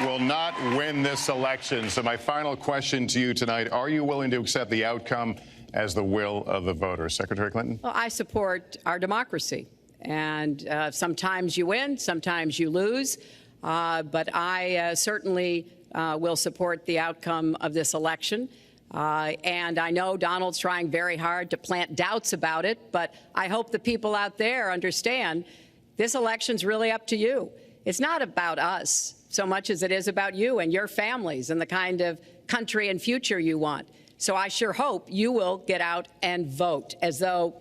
will not win this election. So my final question to you tonight, are you willing to accept the outcome as the will of the voters? Secretary Clinton? Well, I support our democracy. And sometimes you win, sometimes you lose. But I certainly will support the outcome of this election. And I know Donald's trying very hard to plant doubts about it, but I hope the people out there understand this election's really up to you. It's not about us so much as it is about you and your families and the kind of country and future you want. So I sure hope you will get out and vote as though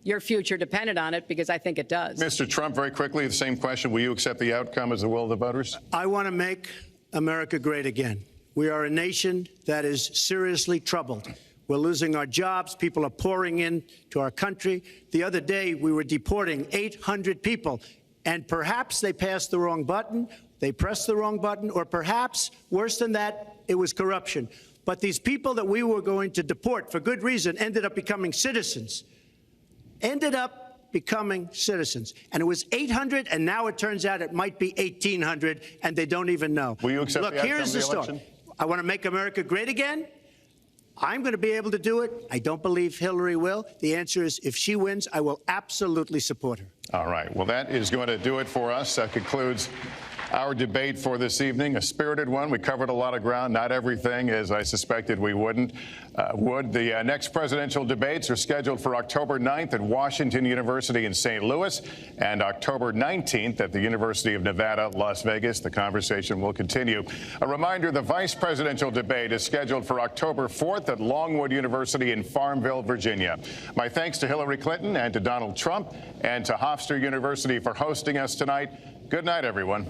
your future depended on it, because I think it does. Mr. Trump, very quickly, the same question. Will you accept the outcome as the will of the voters? I want to make America great again. We are a nation that is seriously troubled. We're losing our jobs. People are pouring into our country. The other day, we were deporting 800 people, and perhaps they passed the wrong button, they pressed the wrong button, or perhaps, worse than that, it was corruption. But these people that we were going to deport for good reason ended up becoming citizens. And it was 800, and now it turns out it might be 1,800, and they don't even know. Will you accept the outcome here's of the the election? story. I want to make America great again. I'm going to be able to do it. I don't believe Hillary will. The answer is, if she wins, I will absolutely support her. All right. Well, that is going to do it for us. That concludes our debate for this evening, a spirited one. We covered a lot of ground, not everything, as I suspected we would. The next presidential debates are scheduled for October 9th at Washington University in St. Louis and October 19th at the University of Nevada, Las Vegas. The conversation will continue. A reminder, the vice presidential debate is scheduled for October 4th at Longwood University in Farmville, Virginia. My thanks to Hillary Clinton and to Donald Trump and to Hofstra University for hosting us tonight. Good night, everyone.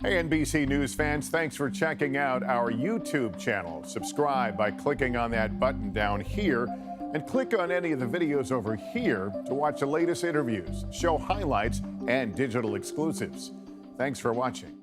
Hey, NBC News fans, thanks for checking out our YouTube channel. Subscribe by clicking on that button down here and click on any of the videos over here to watch the latest interviews, show highlights, and digital exclusives. Thanks for watching.